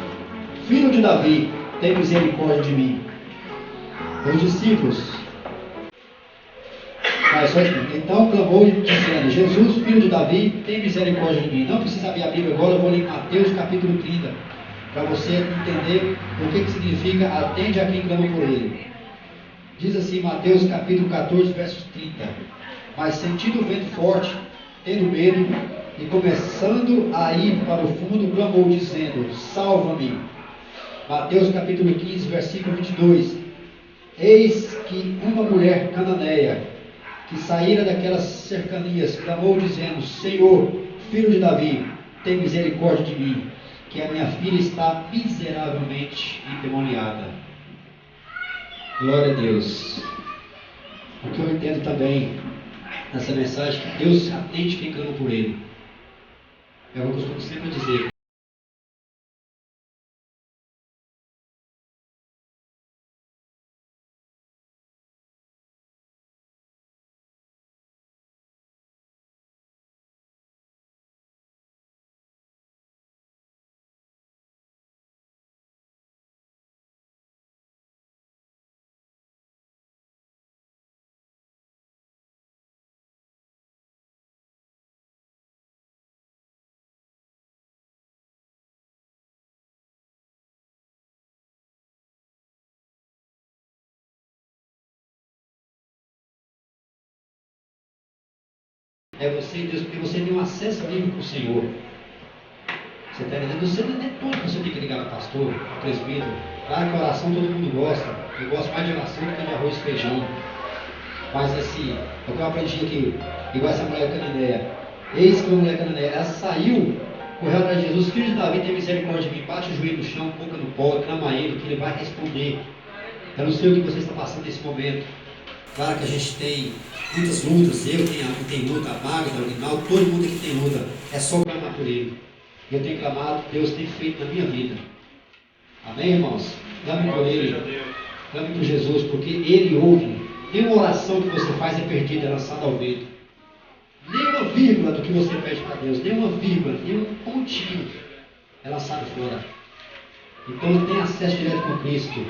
filho de Davi, tem misericórdia de mim. Os discípulos. Então clamou dizendo, Jesus, filho de Davi, tem misericórdia de mim. Não precisa abrir a Bíblia agora, eu vou ler em Mateus capítulo 30, para você entender o que significa atende a quem clama por ele. Diz assim, Mateus capítulo 14, versos 30. Mas sentindo o vento forte, tendo medo, e começando a ir para o fundo, clamou dizendo, salva-me. Mateus capítulo 15, versículo 22. Eis que uma mulher cananeia, que saíra daquelas cercanias, clamou dizendo, Senhor, filho de Davi, tem misericórdia de mim, que a minha filha está miseravelmente endemoniada. Glória a Deus. O que eu entendo também nessa mensagem, que Deus atende quem clama por Ele. É o que eu costumo sempre dizer. É você e Deus, porque você tem um acesso livre com o Senhor. Você está entendendo? Você não é tudo que você tem que ligar para o pastor, para o presbítero. Claro que a oração todo mundo gosta. Eu gosto mais de oração do que de arroz e feijão. Mas assim, o que eu aprendi aqui, igual essa mulher cananeia. Eis que uma mulher cananeia, ela saiu, correu atrás de Jesus, filho de Davi, tem misericórdia de mim, bate o joelho no chão, boca no pó, clama a ele, que ele vai responder. Eu não sei o que você está passando nesse momento. Claro que a gente tem muitas lutas, eu tenho luta, a Magda, o Rinaldo, todo mundo aqui tem luta. É só clamar por ele. Eu tenho clamado, Deus tem feito na minha vida. Amém, irmãos? Clame por ele. Clame por Jesus, porque ele ouve. Nenhuma oração que você faz é perdida, é lançada ao vento. Nenhuma vírgula do que você pede para Deus, nenhuma vírgula, nenhum pontinho é lançado fora. Então tem acesso direto com Cristo.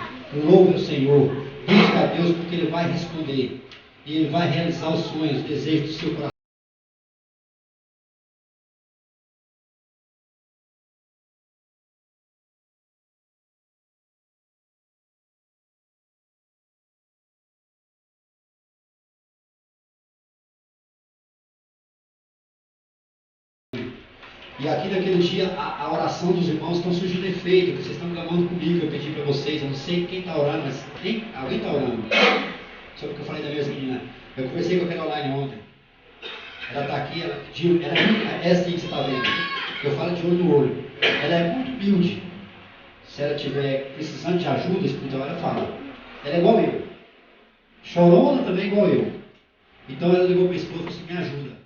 Louve o Senhor. Busca a Deus porque Ele vai responder. E Ele vai realizar os sonhos, os desejos do seu coração. E aqui naquele dia, a oração dos irmãos estão surgindo efeito, vocês estão clamando comigo, eu pedi para vocês, eu não sei quem está orando, mas alguém está orando. Sobre o que eu falei da minha menina. Eu conversei com aquela online ontem. Ela está aqui, ela pediu, é assim que você está vendo. Eu falo de olho no olho. Ela é muito humilde. Se ela estiver precisando de ajuda espiritual, ela fala. Ela é igual eu. Chorona também igual eu. Então ela ligou para a esposa e falou assim, me ajuda.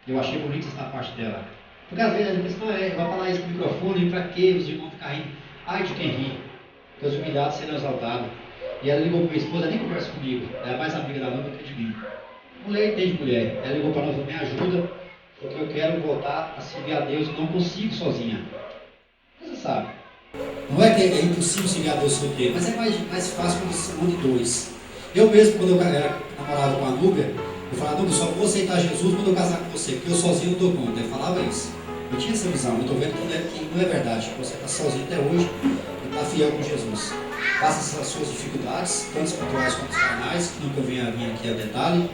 Eu achei bonito essa parte dela. Porque às vezes a gente pensa, vai falar isso no microfone, para quê? Os irmãos ficam rindo. Ai de quem ri. Porque os humilhados serão exaltados. E ela ligou para minha esposa, nem conversa comigo. Ela é mais amiga da noiva do que de mim. Mulher entende mulher. Ela ligou para nós, me ajuda, porque eu quero voltar a servir a Deus. Eu não consigo sozinha. Você sabe. Não é que é impossível servir a Deus sozinho, mas é mais fácil quando você manda de dois. Eu mesmo, quando eu namorava com a Núbia, eu falava, Núbia, só vou aceitar Jesus quando eu casar com você, porque eu sozinho não dou conta. Eu falava isso. Eu tinha essa visão, eu estou vendo que não é verdade. Você está sozinho até hoje e está fiel com Jesus. Passa as suas dificuldades, tanto espirituais quanto carnais, que nunca venha vir aqui a detalhe.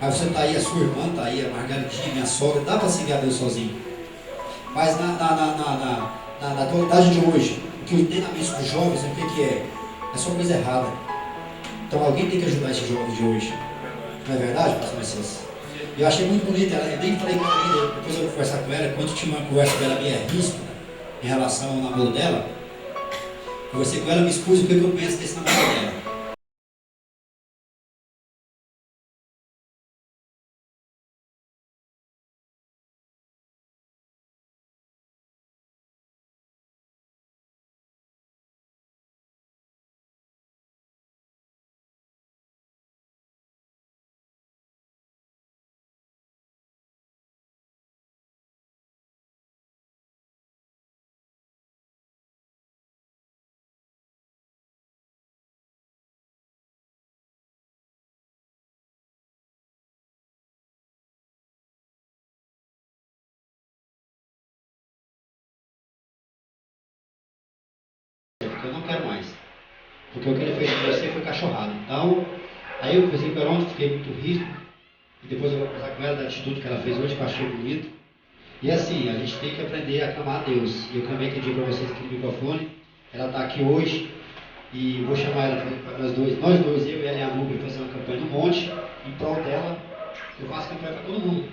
Mas você está aí, a sua irmã está aí, a Margaritinha, minha sogra, dá para seguir a Deus sozinho. Mas na atualidade de hoje, o que eu entendo na mente dos jovens, o que é? É só coisa errada. Então alguém tem que ajudar esses jovens de hoje. Não é verdade, pastor Messias? Eu achei muito bonito, eu nem falei com ela, depois eu vou conversar com ela, quando tinha uma conversa com ela meio ríspida, em relação ao namoro dela, conversei com ela, me expus o que eu penso desse namoro dela. Porque eu não quero mais. Porque o que ele fez com você foi cachorrada. Então, aí eu conversei com ela ontem, fiquei muito rígido. E depois eu vou conversar com ela da atitude que ela fez hoje, que eu achei bonito. E assim, a gente tem que aprender a clamar a Deus. E eu também entendi para vocês aqui no microfone. Ela está aqui hoje. E vou chamar ela para nós dois, eu e ela e a Nubia, fazer uma campanha no monte, em prol dela. Eu faço campanha para todo mundo.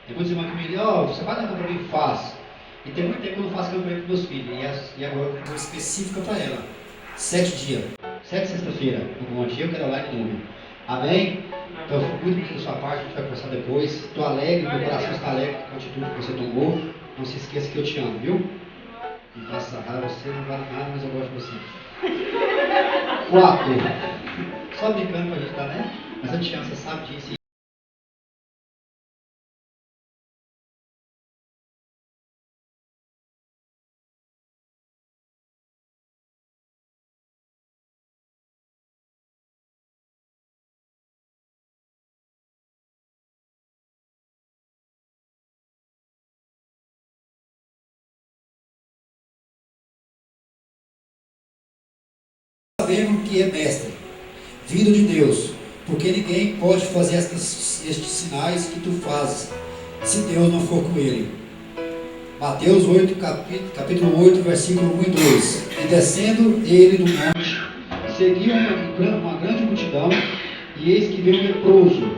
Tem muitos irmãos que me dizem, você vai dar campanha para mim? Faço. E tem muito tempo que eu não faço campanha para meus filhos. E agora eu vou uma específica para ela. 7 dias. 7 sexta-feira, no monte. Eu quero lá e Nubia. Amém? Então, fico muito bonito da sua parte, a gente vai conversar depois. Estou alegre, meu coração está alegre com a atitude que você tomou. Não se esqueça que eu te amo, viu? Não faça raiva, você não vale nada, mas eu gosto de você. 4. Só brincando pra gente, tá, né? Mas eu te amo, você sabe disso. Sabemos que é mestre, vindo de Deus, porque ninguém pode fazer estes sinais que tu fazes, se Deus não for com ele. Mateus 8, capítulo 8, versículo 1 e 2. E descendo ele do monte, seguiu uma grande multidão, e eis que veio um leproso,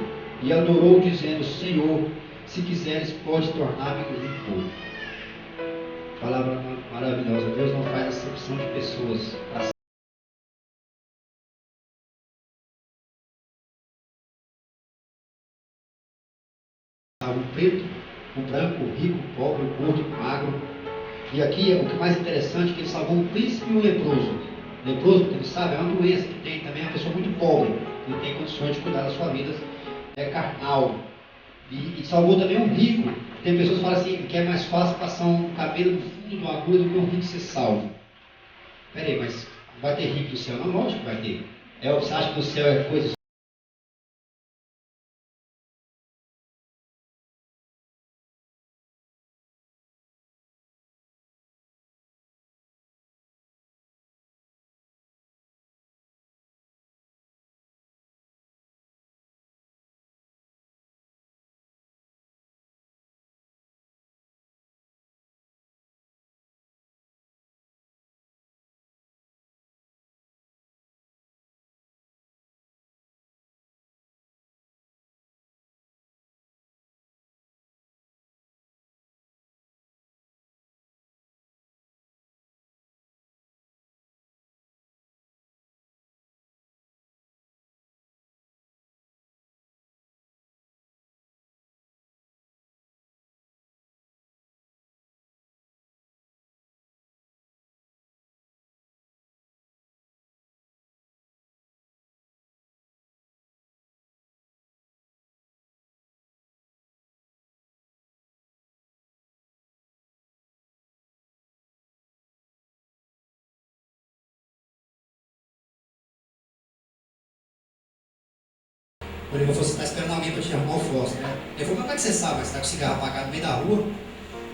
e adorou, dizendo, Senhor, se quiseres, pode tornar-me limpo. Palavra maravilhosa. Deus não faz acepção de pessoas. O preto, o branco, o rico, o pobre, o gordo, o magro. E aqui o que mais interessante é que ele salvou um príncipe e um leproso. Leproso, porque ele sabe, é uma doença que tem também, é uma pessoa muito pobre, que não tem condições de cuidar da sua vida, é carnal. E salvou também um rico. Tem pessoas que falam assim, que é mais fácil passar um cabelo no fundo de uma agulha do que um rico ser salvo. Peraí, mas vai ter rico no céu? Não, lógico que vai ter. Você acha que o céu é coisa O Ivan falou, você está esperando alguém para te arrumar o fósforo, né? Ele falou, mas como é que você sabe? Você está com cigarro apagado no meio da rua?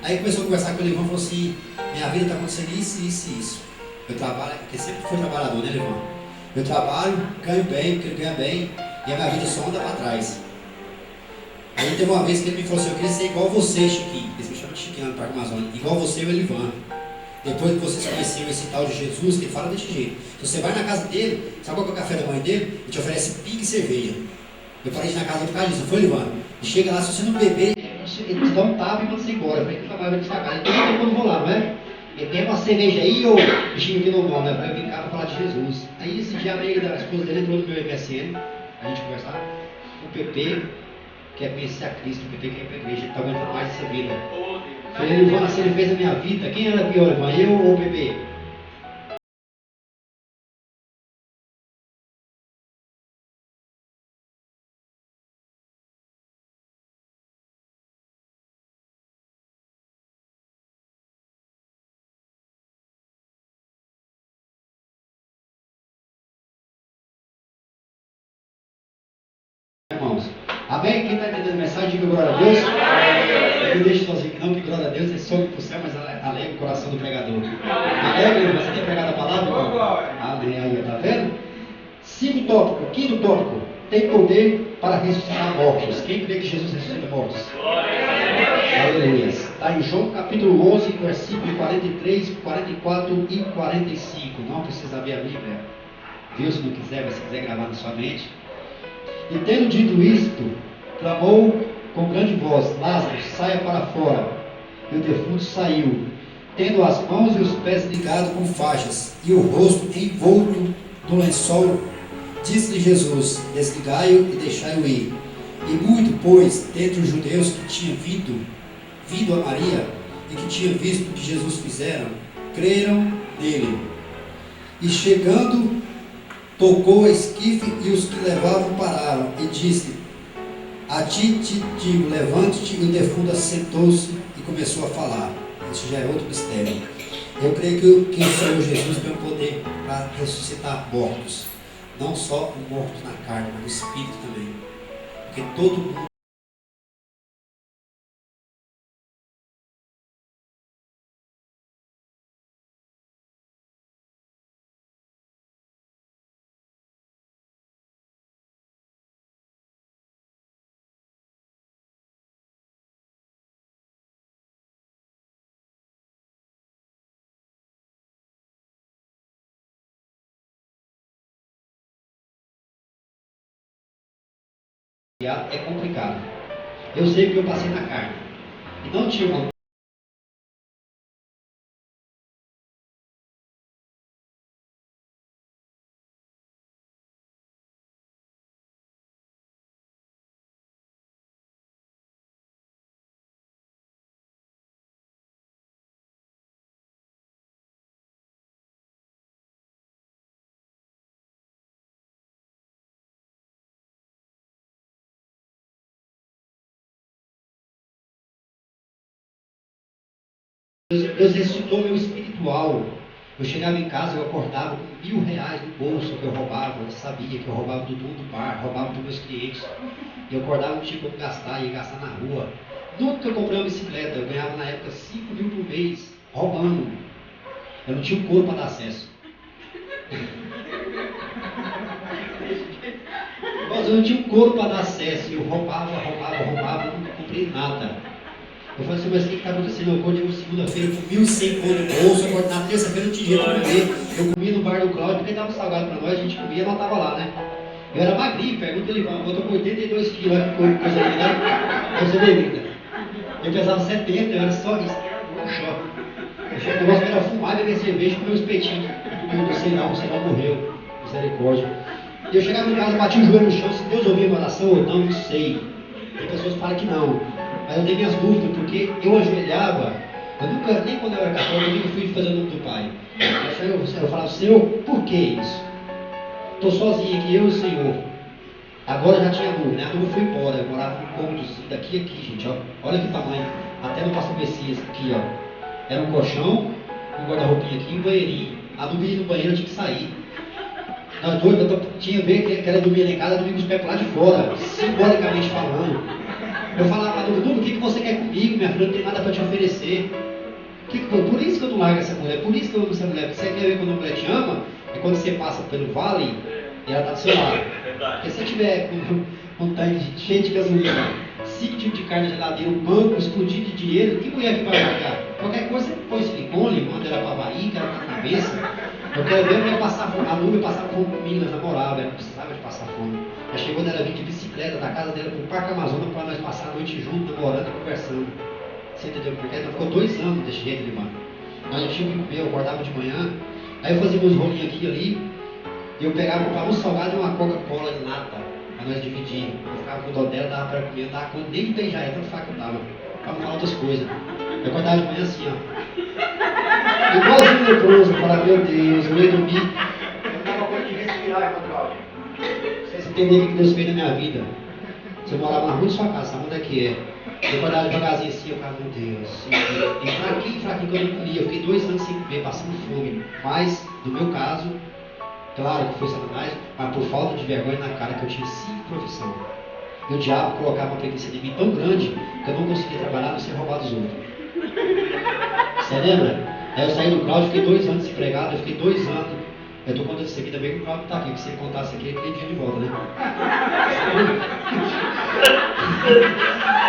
Aí começou a conversar com o Ivan e falou assim, minha vida está acontecendo isso, isso e isso. Eu trabalho, porque sempre foi trabalhador, né, Ivan? Eu trabalho, ganho bem, porque ele ganha bem, e a minha vida só anda para trás. Aí teve uma vez que ele me falou assim, eu queria ser igual você, Chiquinho. Eles me chamam de Chiquinho lá no Parque Amazônia. Igual você e o Elivan. Depois que vocês conheceram esse tal de Jesus, que ele fala desse jeito. Se você vai na casa dele, sabe qual é o café da manhã dele? Ele te oferece pinga e cerveja. Eu parei de ir na casa dele por causa disso, não foi, Elivan? E chega lá, se você não beber, ele te dá um tapa e manda você embora. Eu falei que trabalha nessa casa. Então eu não vou lá, não é? Ele tem uma cerveja aí, ou bichinho que não manda, para eu vir cá para falar de Jesus. Aí esse dia a amiga da esposa dele entrou no meu MSN, a gente conversava, o PP quer conhecer a Cristo, o PP quer ir para a igreja, ele está aguentando mais essa vida. Falei, Ivan, se ele fez a minha vida, quem era pior, Ivan, eu ou o PP? Irmãos, amém? Quem está entendendo a mensagem, diga glória a Deus. Eu deixo sozinho que não, que glória a Deus, ele sobe para o céu, mas alegra o coração do pregador. Alegra, você tem pregado a palavra? Amém, aí, tá vendo? Quinto tópico, tem poder para ressuscitar mortos. Quem crê que Jesus ressuscita mortos? Aleluia. Está em João capítulo 11, versículo 43, 44 e 45. Não precisa abrir a Bíblia. Deus, se não quiser, mas se quiser gravar na sua mente. E tendo dito isto, clamou com grande voz, Lázaro, saia para fora. E o defunto saiu, tendo as mãos e os pés ligados com faixas, e o rosto envolto do lençol. Disse-lhe Jesus, desligai-o e deixai-o ir. E muito, pois, dentre os judeus que tinham vindo a Maria, e que tinham visto o que Jesus fizera, creram nele. E chegando, tocou a esquife, e os que levavam pararam, e disse, a ti te digo, levante-te, e o defunto assentou-se e começou a falar. Isso já é outro mistério. Eu creio que o Senhor Jesus tem o poder para ressuscitar mortos. Não só mortos na carne, mas no espírito também. Porque todo mundo é complicado. Eu sei que eu passei na carne. E não tinha uma... Deus ressuscitou meu espiritual. Eu chegava em casa, eu acordava com R$1.000 no bolso que eu roubava. Eu sabia que eu roubava do dono do bar, roubava dos meus clientes. E eu acordava, não tinha como gastar, ia gastar na rua. Nunca eu comprei uma bicicleta, eu ganhava na época 5 mil por mês, roubando. Eu não tinha um couro para dar acesso. Mas eu não tinha um couro para dar acesso. Eu roubava, nunca comprei nada. Eu falei assim, mas o que está acontecendo? Eu acordei segunda-feira com 1.100 conto no bolso, eu acordei na terça-feira, não tinha jeito de comer. Eu comia no bar do Cláudio, porque ele dava salgado para nós, a gente comia, mas estava lá, né? Eu era magrinho, pergunta ele, eu estou com 82 quilos, olha que coisa linda. Coisa linda. Eu pesava 70, eu era só isso, um choque. O negócio era fumar, beber cerveja e comer os peitinhos. Eu sei não morreu, misericórdia. E eu chegava em casa, batia o joelho no chão, se Deus ouvia minha oração ou não sei. Tem pessoas que falam que não. Mas eu tenho minhas dúvidas, porque eu ajoelhava, eu nunca, nem quando eu era católico, eu nunca fui fazer o nome do Pai. Eu falava, Senhor, por que isso? Estou sozinho aqui, eu e o Senhor. Agora já tinha dúvida, né? A dúvida foi embora, eu morava num cômodozinho daqui a aqui, gente, ó. Olha que tamanho, até no Pastor Messias, aqui, ó. Era um colchão, um guarda-roupinha aqui e um banheirinho. A dúvida no banheiro eu tinha que sair. Nós dois, eu tinha ver que ela dormia lá em casa, dormia com os pés para lá de fora, simbolicamente falando. Eu falava para ela, Dudu, o que você quer comigo, minha filha? Eu não tenho nada para te oferecer. Por isso que eu não largo essa mulher, por isso que eu amo essa mulher. Porque você quer ver quando a mulher te ama, é quando você passa pelo vale e ela está do seu lado. Porque se você tiver com um tanque cheio de gasolina, 5 tipos de carne na geladeira, um banco explodido de dinheiro, que mulher que vai largar? Qualquer coisa, você põe silicone, manda ela para Havaí, que ela está na cabeça. Eu quero ver a mulher passar fome. A Nubia passava fome comigo, nós namorávamos, ela não precisava de passar fome. Já chegou dela vir de bicicleta da casa dela para o Parque Amazonas para nós passar a noite juntos, namorando e conversando. Você entendeu? Porque ela ficou 2 anos desse jeito, irmão. Nós não tínhamos o que comer, eu acordava de manhã, aí eu fazia meus rolinhos aqui e ali, e eu pegava, comprava um salgado e uma Coca-Cola de lata, para nós dividir. Eu ficava com o dó dela, dava para ela comer, eu dava conta, nem de beijar ela, tanto fraco que eu tava, para não falar outras coisas. Eu acordava de manhã assim, ó. Igualzinho leproso, eu falava, meu Deus, eu ia dormir. Eu não dava conta de respirar, irmão Cláudio. Vocês entenderem o que Deus fez na minha vida. Se eu morava na rua de sua casa, sabe onde é que é? Eu acordava devagarzinho assim, eu ficava, meu Deus. E fraquinho, que eu não comia. Eu fiquei 2 anos sem comer, passando fome. Mas, no meu caso, claro que foi Satanás, mas por falta de vergonha na cara, que eu tinha 5 profissões. E o diabo colocava uma preguiça de mim tão grande que eu não conseguia trabalhar, não ser roubar dos outros. Você lembra? Aí eu saí do Cláudio, fiquei 2 anos desempregado, eu fiquei 2 anos. Eu estou contando isso aqui também que o Cláudio está aqui, que se ele contasse aqui, ele teria dinheiro de volta, né?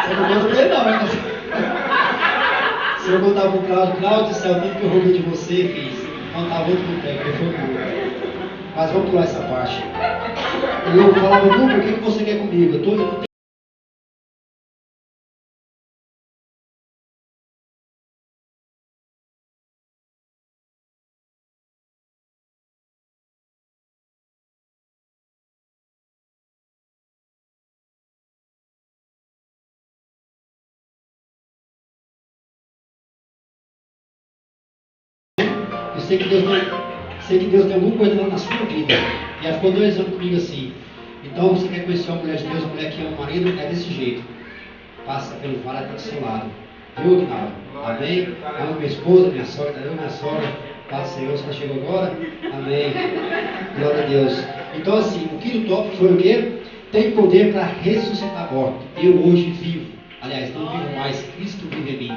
Você não conta pra ele não, né? Se eu contar pro Cláudio do céu, tudo que eu roubei de você, fiz. Contava outro não pega, foi muito. Mas vamos pular essa parte. Eu falava, Dudu, o que você quer comigo? Eu não tenho. Eu sei que Deus tem alguma coisa lá na sua vida. E ela ficou 2 anos comigo assim. Então você quer conhecer uma mulher de Deus, uma mulher que ama o marido, é desse jeito. Passa pelo vale até do seu lado. Viu, Guinaldo? Amém? Amo minha esposa, minha sogra, minha sogra. Paz do Senhor, você chegou agora? Amém. Glória a Deus. Então assim, o quinto tópico foi o quê? Tem poder para ressuscitar a morte. Eu hoje vivo. Aliás, não vivo mais, Cristo vive em mim.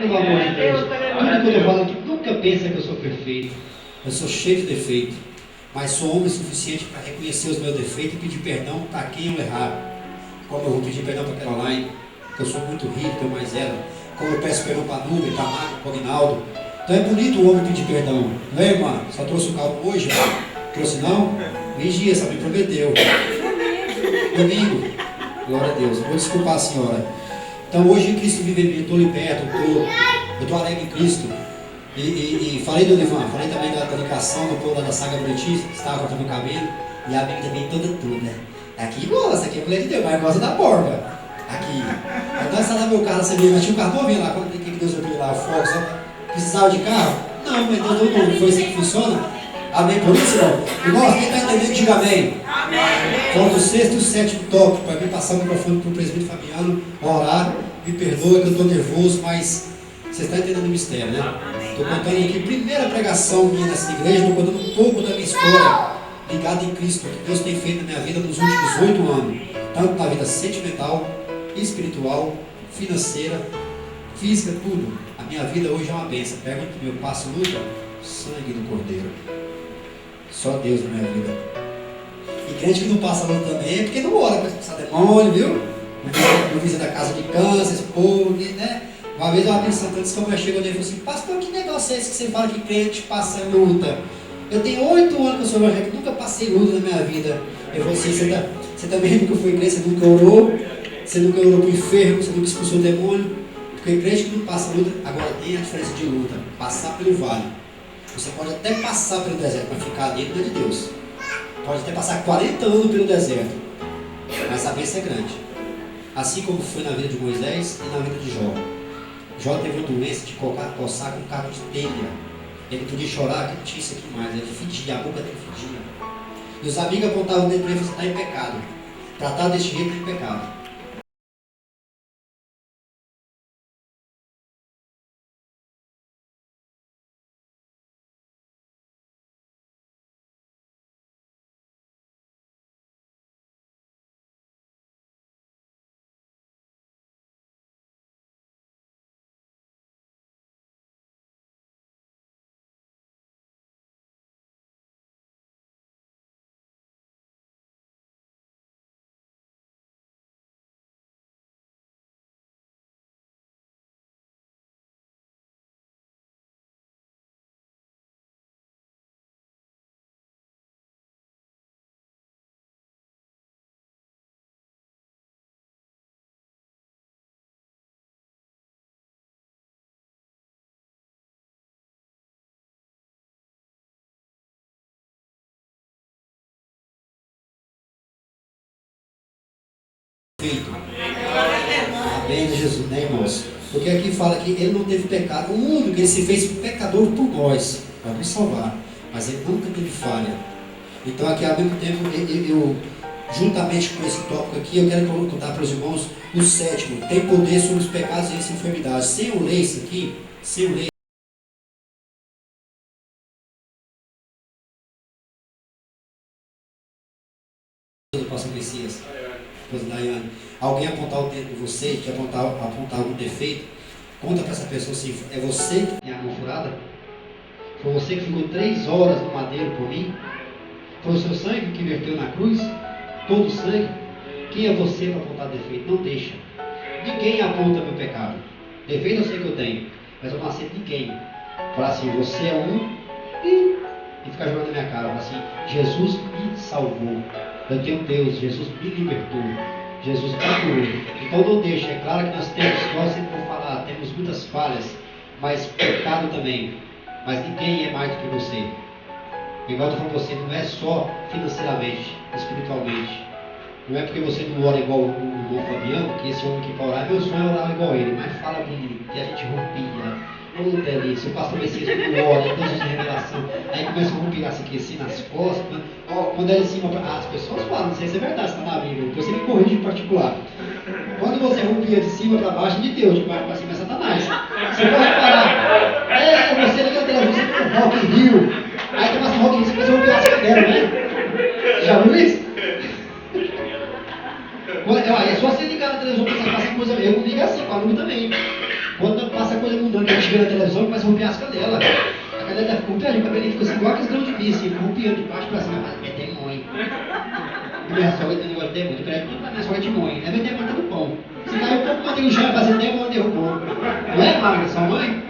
Pelo amor de Deus. Tudo que eu falo aqui, nunca pensa que eu sou perfeito. Eu sou cheio de defeito. Mas sou homem suficiente para reconhecer os meus defeitos e pedir perdão para quem eu errar. Como eu vou pedir perdão para a Caroline, que eu sou muito rico, tenho mais ela. Como eu peço perdão para a Nubia, para a Marco, para o Aguinaldo. Então é bonito o homem pedir perdão. Não é, irmã? Só trouxe o carro hoje? Trouxe não? Vigia, sabe? Me prometeu. Domingo. Glória a Deus. Vou desculpar a senhora. Então hoje Cristo vive em mim, eu estou liberto, eu estou alegre em Cristo. E falei do Livan, falei também da ligação do povo da Saga Brutista, que estava cortando o cabelo, e a amiga também toda né? Aqui gosta, aqui é mulher de Deus, mas gosta da porca. Aqui. Então essa lá meu carro, você viu, mas tinha um carro novinho lá, quando que Deus abriu lá, o fogo, só precisava de carro? Não, mas Deus deu novo, foi assim que funciona? Amém por isso, irmão? Irmãos, quem está entendendo, diga amém. Falta o 6º e o 7º tópico, para mim passar o microfone para o presbítero Fabiano, orar, me perdoe que eu estou nervoso, mas você está entendendo o mistério, né? Estou contando aqui, primeira pregação minha nessa igreja, estou contando um pouco da minha história ligada em Cristo, o que Deus tem feito na minha vida nos últimos 8 anos, tanto na vida sentimental, espiritual, financeira, física, tudo. A minha vida hoje é uma bênção. Pergunta para o meu passo luta, sangue do Cordeiro. Só Deus na minha vida. E crente que não passa luta também é porque não ora para expulsar demônio, viu? Não visa da casa de câncer, esse povo, né? Uma vez eu estava pensando, antes que a mulher chegou nele e falou assim, pastor, que negócio é esse que você fala que crente passa luta? Eu tenho 8 anos que eu sou evangélico, nunca passei luta na minha vida. Eu falei assim, você também nunca foi crente, você nunca orou para o enfermo, você nunca expulsou o demônio. Porque crente que não passa luta, agora tem a diferença de luta, passar pelo vale. Você pode até passar pelo deserto, mas ficar dentro de Deus. Pode até passar 40 anos pelo deserto, mas a bênção é grande. Assim como foi na vida de Moisés e na vida de Jó. Jó teve uma doença de coçar com carro de telha. Ele podia chorar, que não tinha isso aqui mais. Ele fedia, a boca dele fedia. E os amigos apontavam o dedo para ele e falavam, está em pecado. Tratar desse jeito é em pecado. defeito. Amém, Jesus, né, irmãos? Porque aqui fala que ele não teve pecado. O único que ele se fez pecador por nós, para nos salvar. Mas ele nunca teve falha. Então aqui ao mesmo tempo, eu juntamente com esse tópico aqui, eu quero contar para os irmãos o sétimo. Tem poder sobre os pecados e as enfermidades. Se eu ler isso aqui, se eu ler do pastor Messias, Daiane, alguém apontar o dedo em você, que apontar algum defeito, conta para essa pessoa assim, é você que tem a mão furada? Foi você que ficou 3 horas no madeiro por mim? Foi o seu sangue que verteu na cruz? Todo o sangue? Quem é você para apontar defeito? Não deixa. Ninguém aponta meu pecado. Defeito eu sei que eu tenho, mas eu não aceito ninguém. Falar assim, você é um e ficar jogando na minha cara. Falar assim, Jesus me salvou. Eu tenho Deus, Jesus me libertou. Jesus me curou. Então não deixa. É claro que nós sempre vou falar, temos muitas falhas, mas pecado também. Mas ninguém é mais do que você. Igual eu estou falando para você, não é só financeiramente, espiritualmente. Não é porque você não ora igual o irmão Fabiano, que esse homem que para orar, meu sonho é orar igual ele, mas fala dele, que a gente rompia. Ô delícia, o pastor Messias não ora, Deus de revelação. Aí começa a romper assim nas costas. Quando é em cima, as pessoas falam, não sei se é verdade, está na Bíblia, depois você me corrige em particular. Quando você rompia de cima para baixo, de Deus, de baixo para cima é Satanás. Você pode reparar, você liga a televisão, você tem Rock in Rio. Aí tem uma Rock in Rio, você começa a romper as cadeiras, né? Já viu isso? É só você ligar na televisão quando passa coisa. Eu ligo assim, com a Lula também. Quando passa coisa mudando, a gente vê na televisão, começa a romper as cadelas. A cadela fica rompiando, o cabelinho fica assim, igual aqueles grãos de milho, assim, rompiando de baixo para cima. Mas é demônio. Minha sogra tem negócio de demônio, crédito tudo pra minha sogra é demônio. É demônio tá no pão. Se caiu um pouco, mantém o chão, fazer demônio, derrubou. Não é, Marga, sua mãe?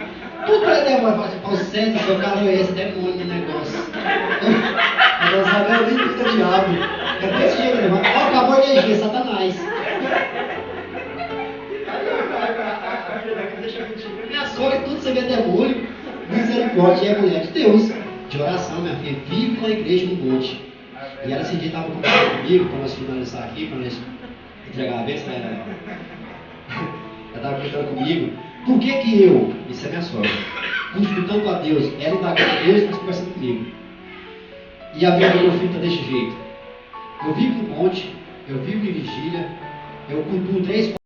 Tudo para demônio, fala assim, Paulo César, seu calor é esse, demônio no negócio. Ela sabe, é o livro do diabo. É desse jeito, irmão. Ó, acabou a energia, Satanás. Minha sogra, tudo você vê demônio, misericórdia, é mulher de Deus. De oração, minha filha, vive na igreja no monte. E ela esse dia estava conversando comigo, para nós finalizar aqui, para nós entregar a bênção, né? Ela estava comentando comigo, por que eu, isso é minha sogra, busco tanto a Deus, ela indaga a Deus e está conversando comigo. E a vida do meu filho está desse jeito. Eu vivo no monte, eu vivo em vigília, eu cultuo 3, 4.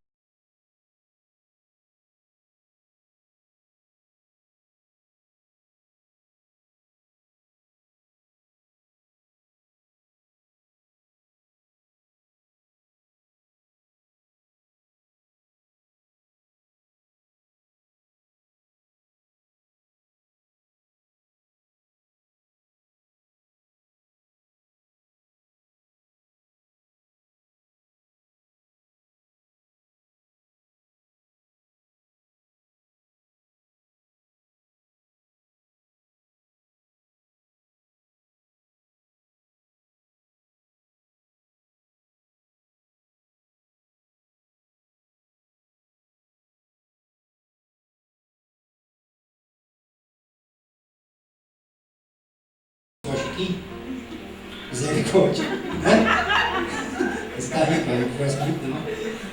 Aqui, misericórdia, né? Você está rindo, cara, não conversa muito não.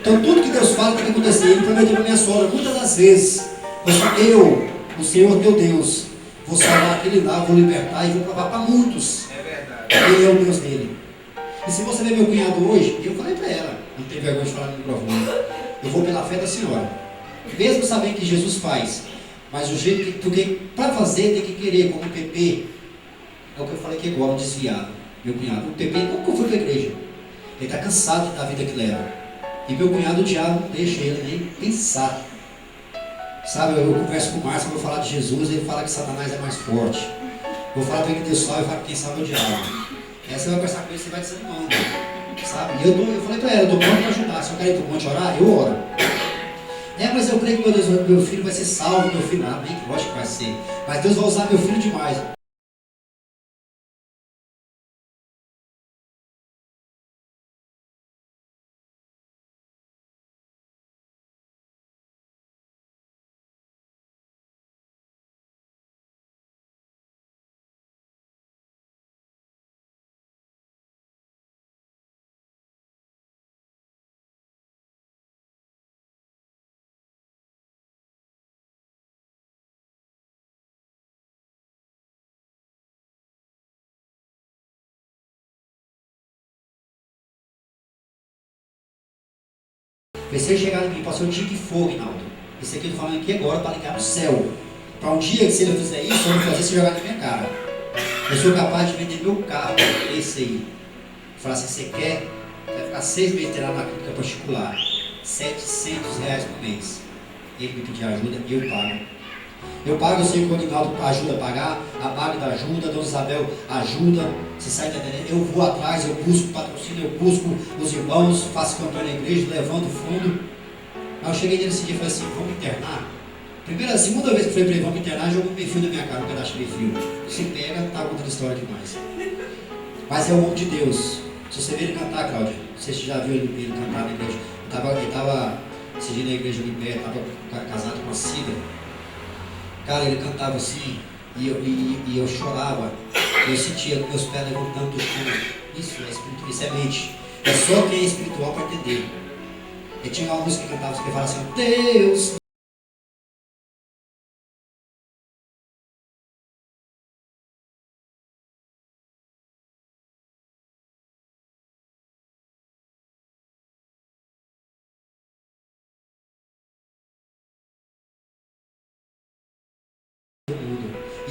Então tudo que Deus fala tem que acontecer. Ele prometeu para minha sogra muitas das vezes: eu, o Senhor teu Deus, vou salvar aquele lá, vou libertar e vou provar para muitos. É verdade. Ele é o Deus dele. E se você ver meu cunhado hoje, eu falei para ela, não tem vergonha de falar no microfone, eu vou pela fé da senhora, mesmo sabendo que Jesus faz, mas o jeito que, porque para fazer tem que querer, como o PP. É o que eu falei que é igual, desviado. Meu cunhado, o PP nunca foi para a igreja. Ele está cansado da vida que leva. E meu cunhado, o diabo, não deixa ele nem pensar. Sabe, eu converso com o Márcio, vou falar de Jesus, ele fala que Satanás é mais forte. Vou falar para ele que Deus salva, ele fala que quem salva é o diabo. Aí você vai conversar com ele, você vai desanimando. Sabe? E eu falei para ela, eu estou pronto para ajudar. Se eu quero ir para o monte orar, eu oro. Mas eu creio que meu filho vai ser salvo, meu filho, bem que lógico que vai ser. Mas Deus vai usar meu filho demais. Você chegar em mim, pastor, eu tive fogo, Rinaldo. Esse aqui eu estou falando aqui agora para ligar no céu. Para um dia que se ele fizer isso, eu vou fazer você jogar na minha cara. Eu sou capaz de vender meu carro, esse aí. Falar assim, você quer? Vai ficar 6 meses internado na clínica particular. R$700 por mês. Ele me pedir ajuda, eu pago. Eu pago, eu sei que o Rinaldo ajuda a pagar, a Magda ajuda, a Dona Isabel ajuda. Você sai entendendo? Eu vou atrás, eu busco patrocínio, eu busco os irmãos, faço campanha na igreja, levanto o fundo. Aí eu cheguei nesse dia e falei assim, vamos internar. A segunda vez que eu falei para ele, vamos internar, jogou um perfil na minha cara, um pedaço de perfil. Se pega, tá contando história demais. Mas é o homem de Deus. Se você ver ele cantar, Cláudia, você já viu ele cantar na igreja. Ele estava seguindo a igreja de pé, estava casado com a Cida. Cara, ele cantava assim, e eu chorava. Eu sentia meus pés levantando do chão. Isso é espiritual, isso é mente. É só quem é espiritual para entender. E tinha uma música que cantava que falava assim, Deus.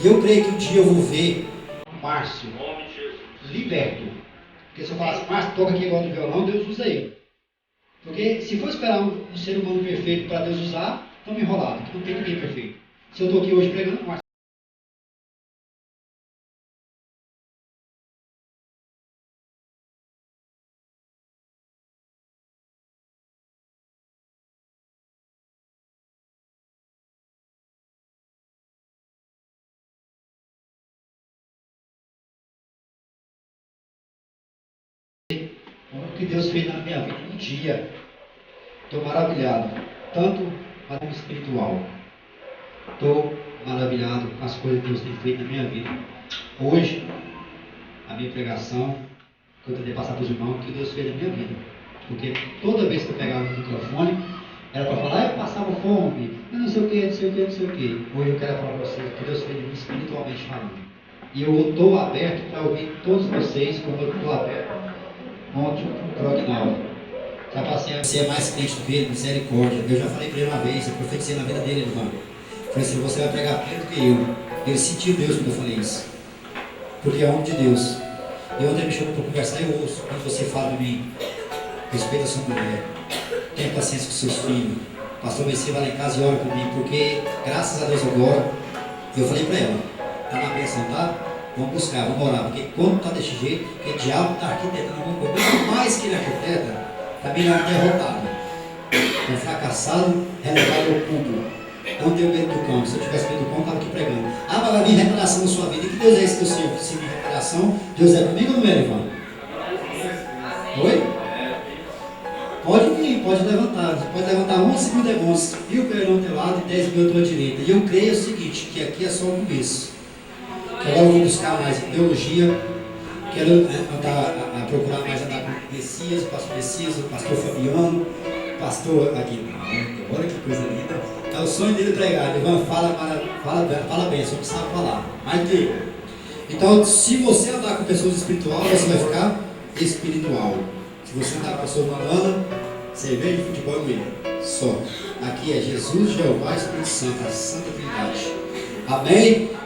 E eu creio que um dia eu vou ver Márcio liberto. Porque se eu falasse, Márcio, toca aqui igual no violão, Deus usa ele. Porque se for esperar um ser humano perfeito para Deus usar, estamos enrolados, porque não tem ninguém perfeito. Se eu estou aqui hoje pregando, Márcio. O que Deus fez na minha vida um dia, estou maravilhado, tanto para o espiritual, estou maravilhado com as coisas que Deus tem feito na minha vida. Hoje, a minha pregação, que eu tentei passar para os irmãos, o que Deus fez na minha vida, porque toda vez que eu pegava o microfone, era para falar, eu passava fome, eu não sei o que, não sei o que, não sei o que. Hoje eu quero falar para vocês o que Deus fez em mim espiritualmente falando. E eu estou aberto para ouvir todos vocês, como eu estou aberto ontem para o Aguinaldo. Já passei a ser mais crente do que ele, misericórdia. Eu já falei para ele uma vez, eu profetizei na vida dele, irmão. Falei assim, você vai pregar primeiro do que eu. Ele sentiu Deus quando eu falei isso. Porque é homem de Deus. E ontem ele me chamou para conversar, eu ouço. Quando você fala de mim, respeita a sua mulher, tenha paciência com seus filhos. Pastor Messias vai lá em casa e ora por mim, porque graças a Deus agora, eu falei para ela, está na bênção, tá? Vamos buscar, vamos orar, porque quando está desse jeito, porque o diabo está arquitetando alguma coisa, por mais que ele arquiteta, também não é derrotado, é fracassado, relevado ao público. Não tenho medo do cão, se eu tivesse medo do cão, eu estava aqui pregando. Ah, vai vir revelação na sua vida, e que Deus é esse que eu sirvo? Se me revelação, Deus é comigo ou não é, Ivan? Oi? Pode vir, pode levantar, você pode levantar 11 mil demônios, 1.000 perdão teu lado e 10 mil à tua direita. E eu creio o seguinte, que aqui é só o começo. Que agora eu vou buscar mais teologia, quero procurar mais andar com o Messias, o pastor Messias, o pastor Fabiano, o pastor Aguinaldo. Olha que coisa linda. É o sonho dele pregar. Ivan, fala bem, só não sabe falar. Mais que eu. Então, se você andar com pessoas espirituais, você vai ficar espiritual. Se você andar com a pessoa banana, cerveja e futebol é só. Aqui é Jesus, Jeová e Espírito Santo, a Santa Trindade. Amém?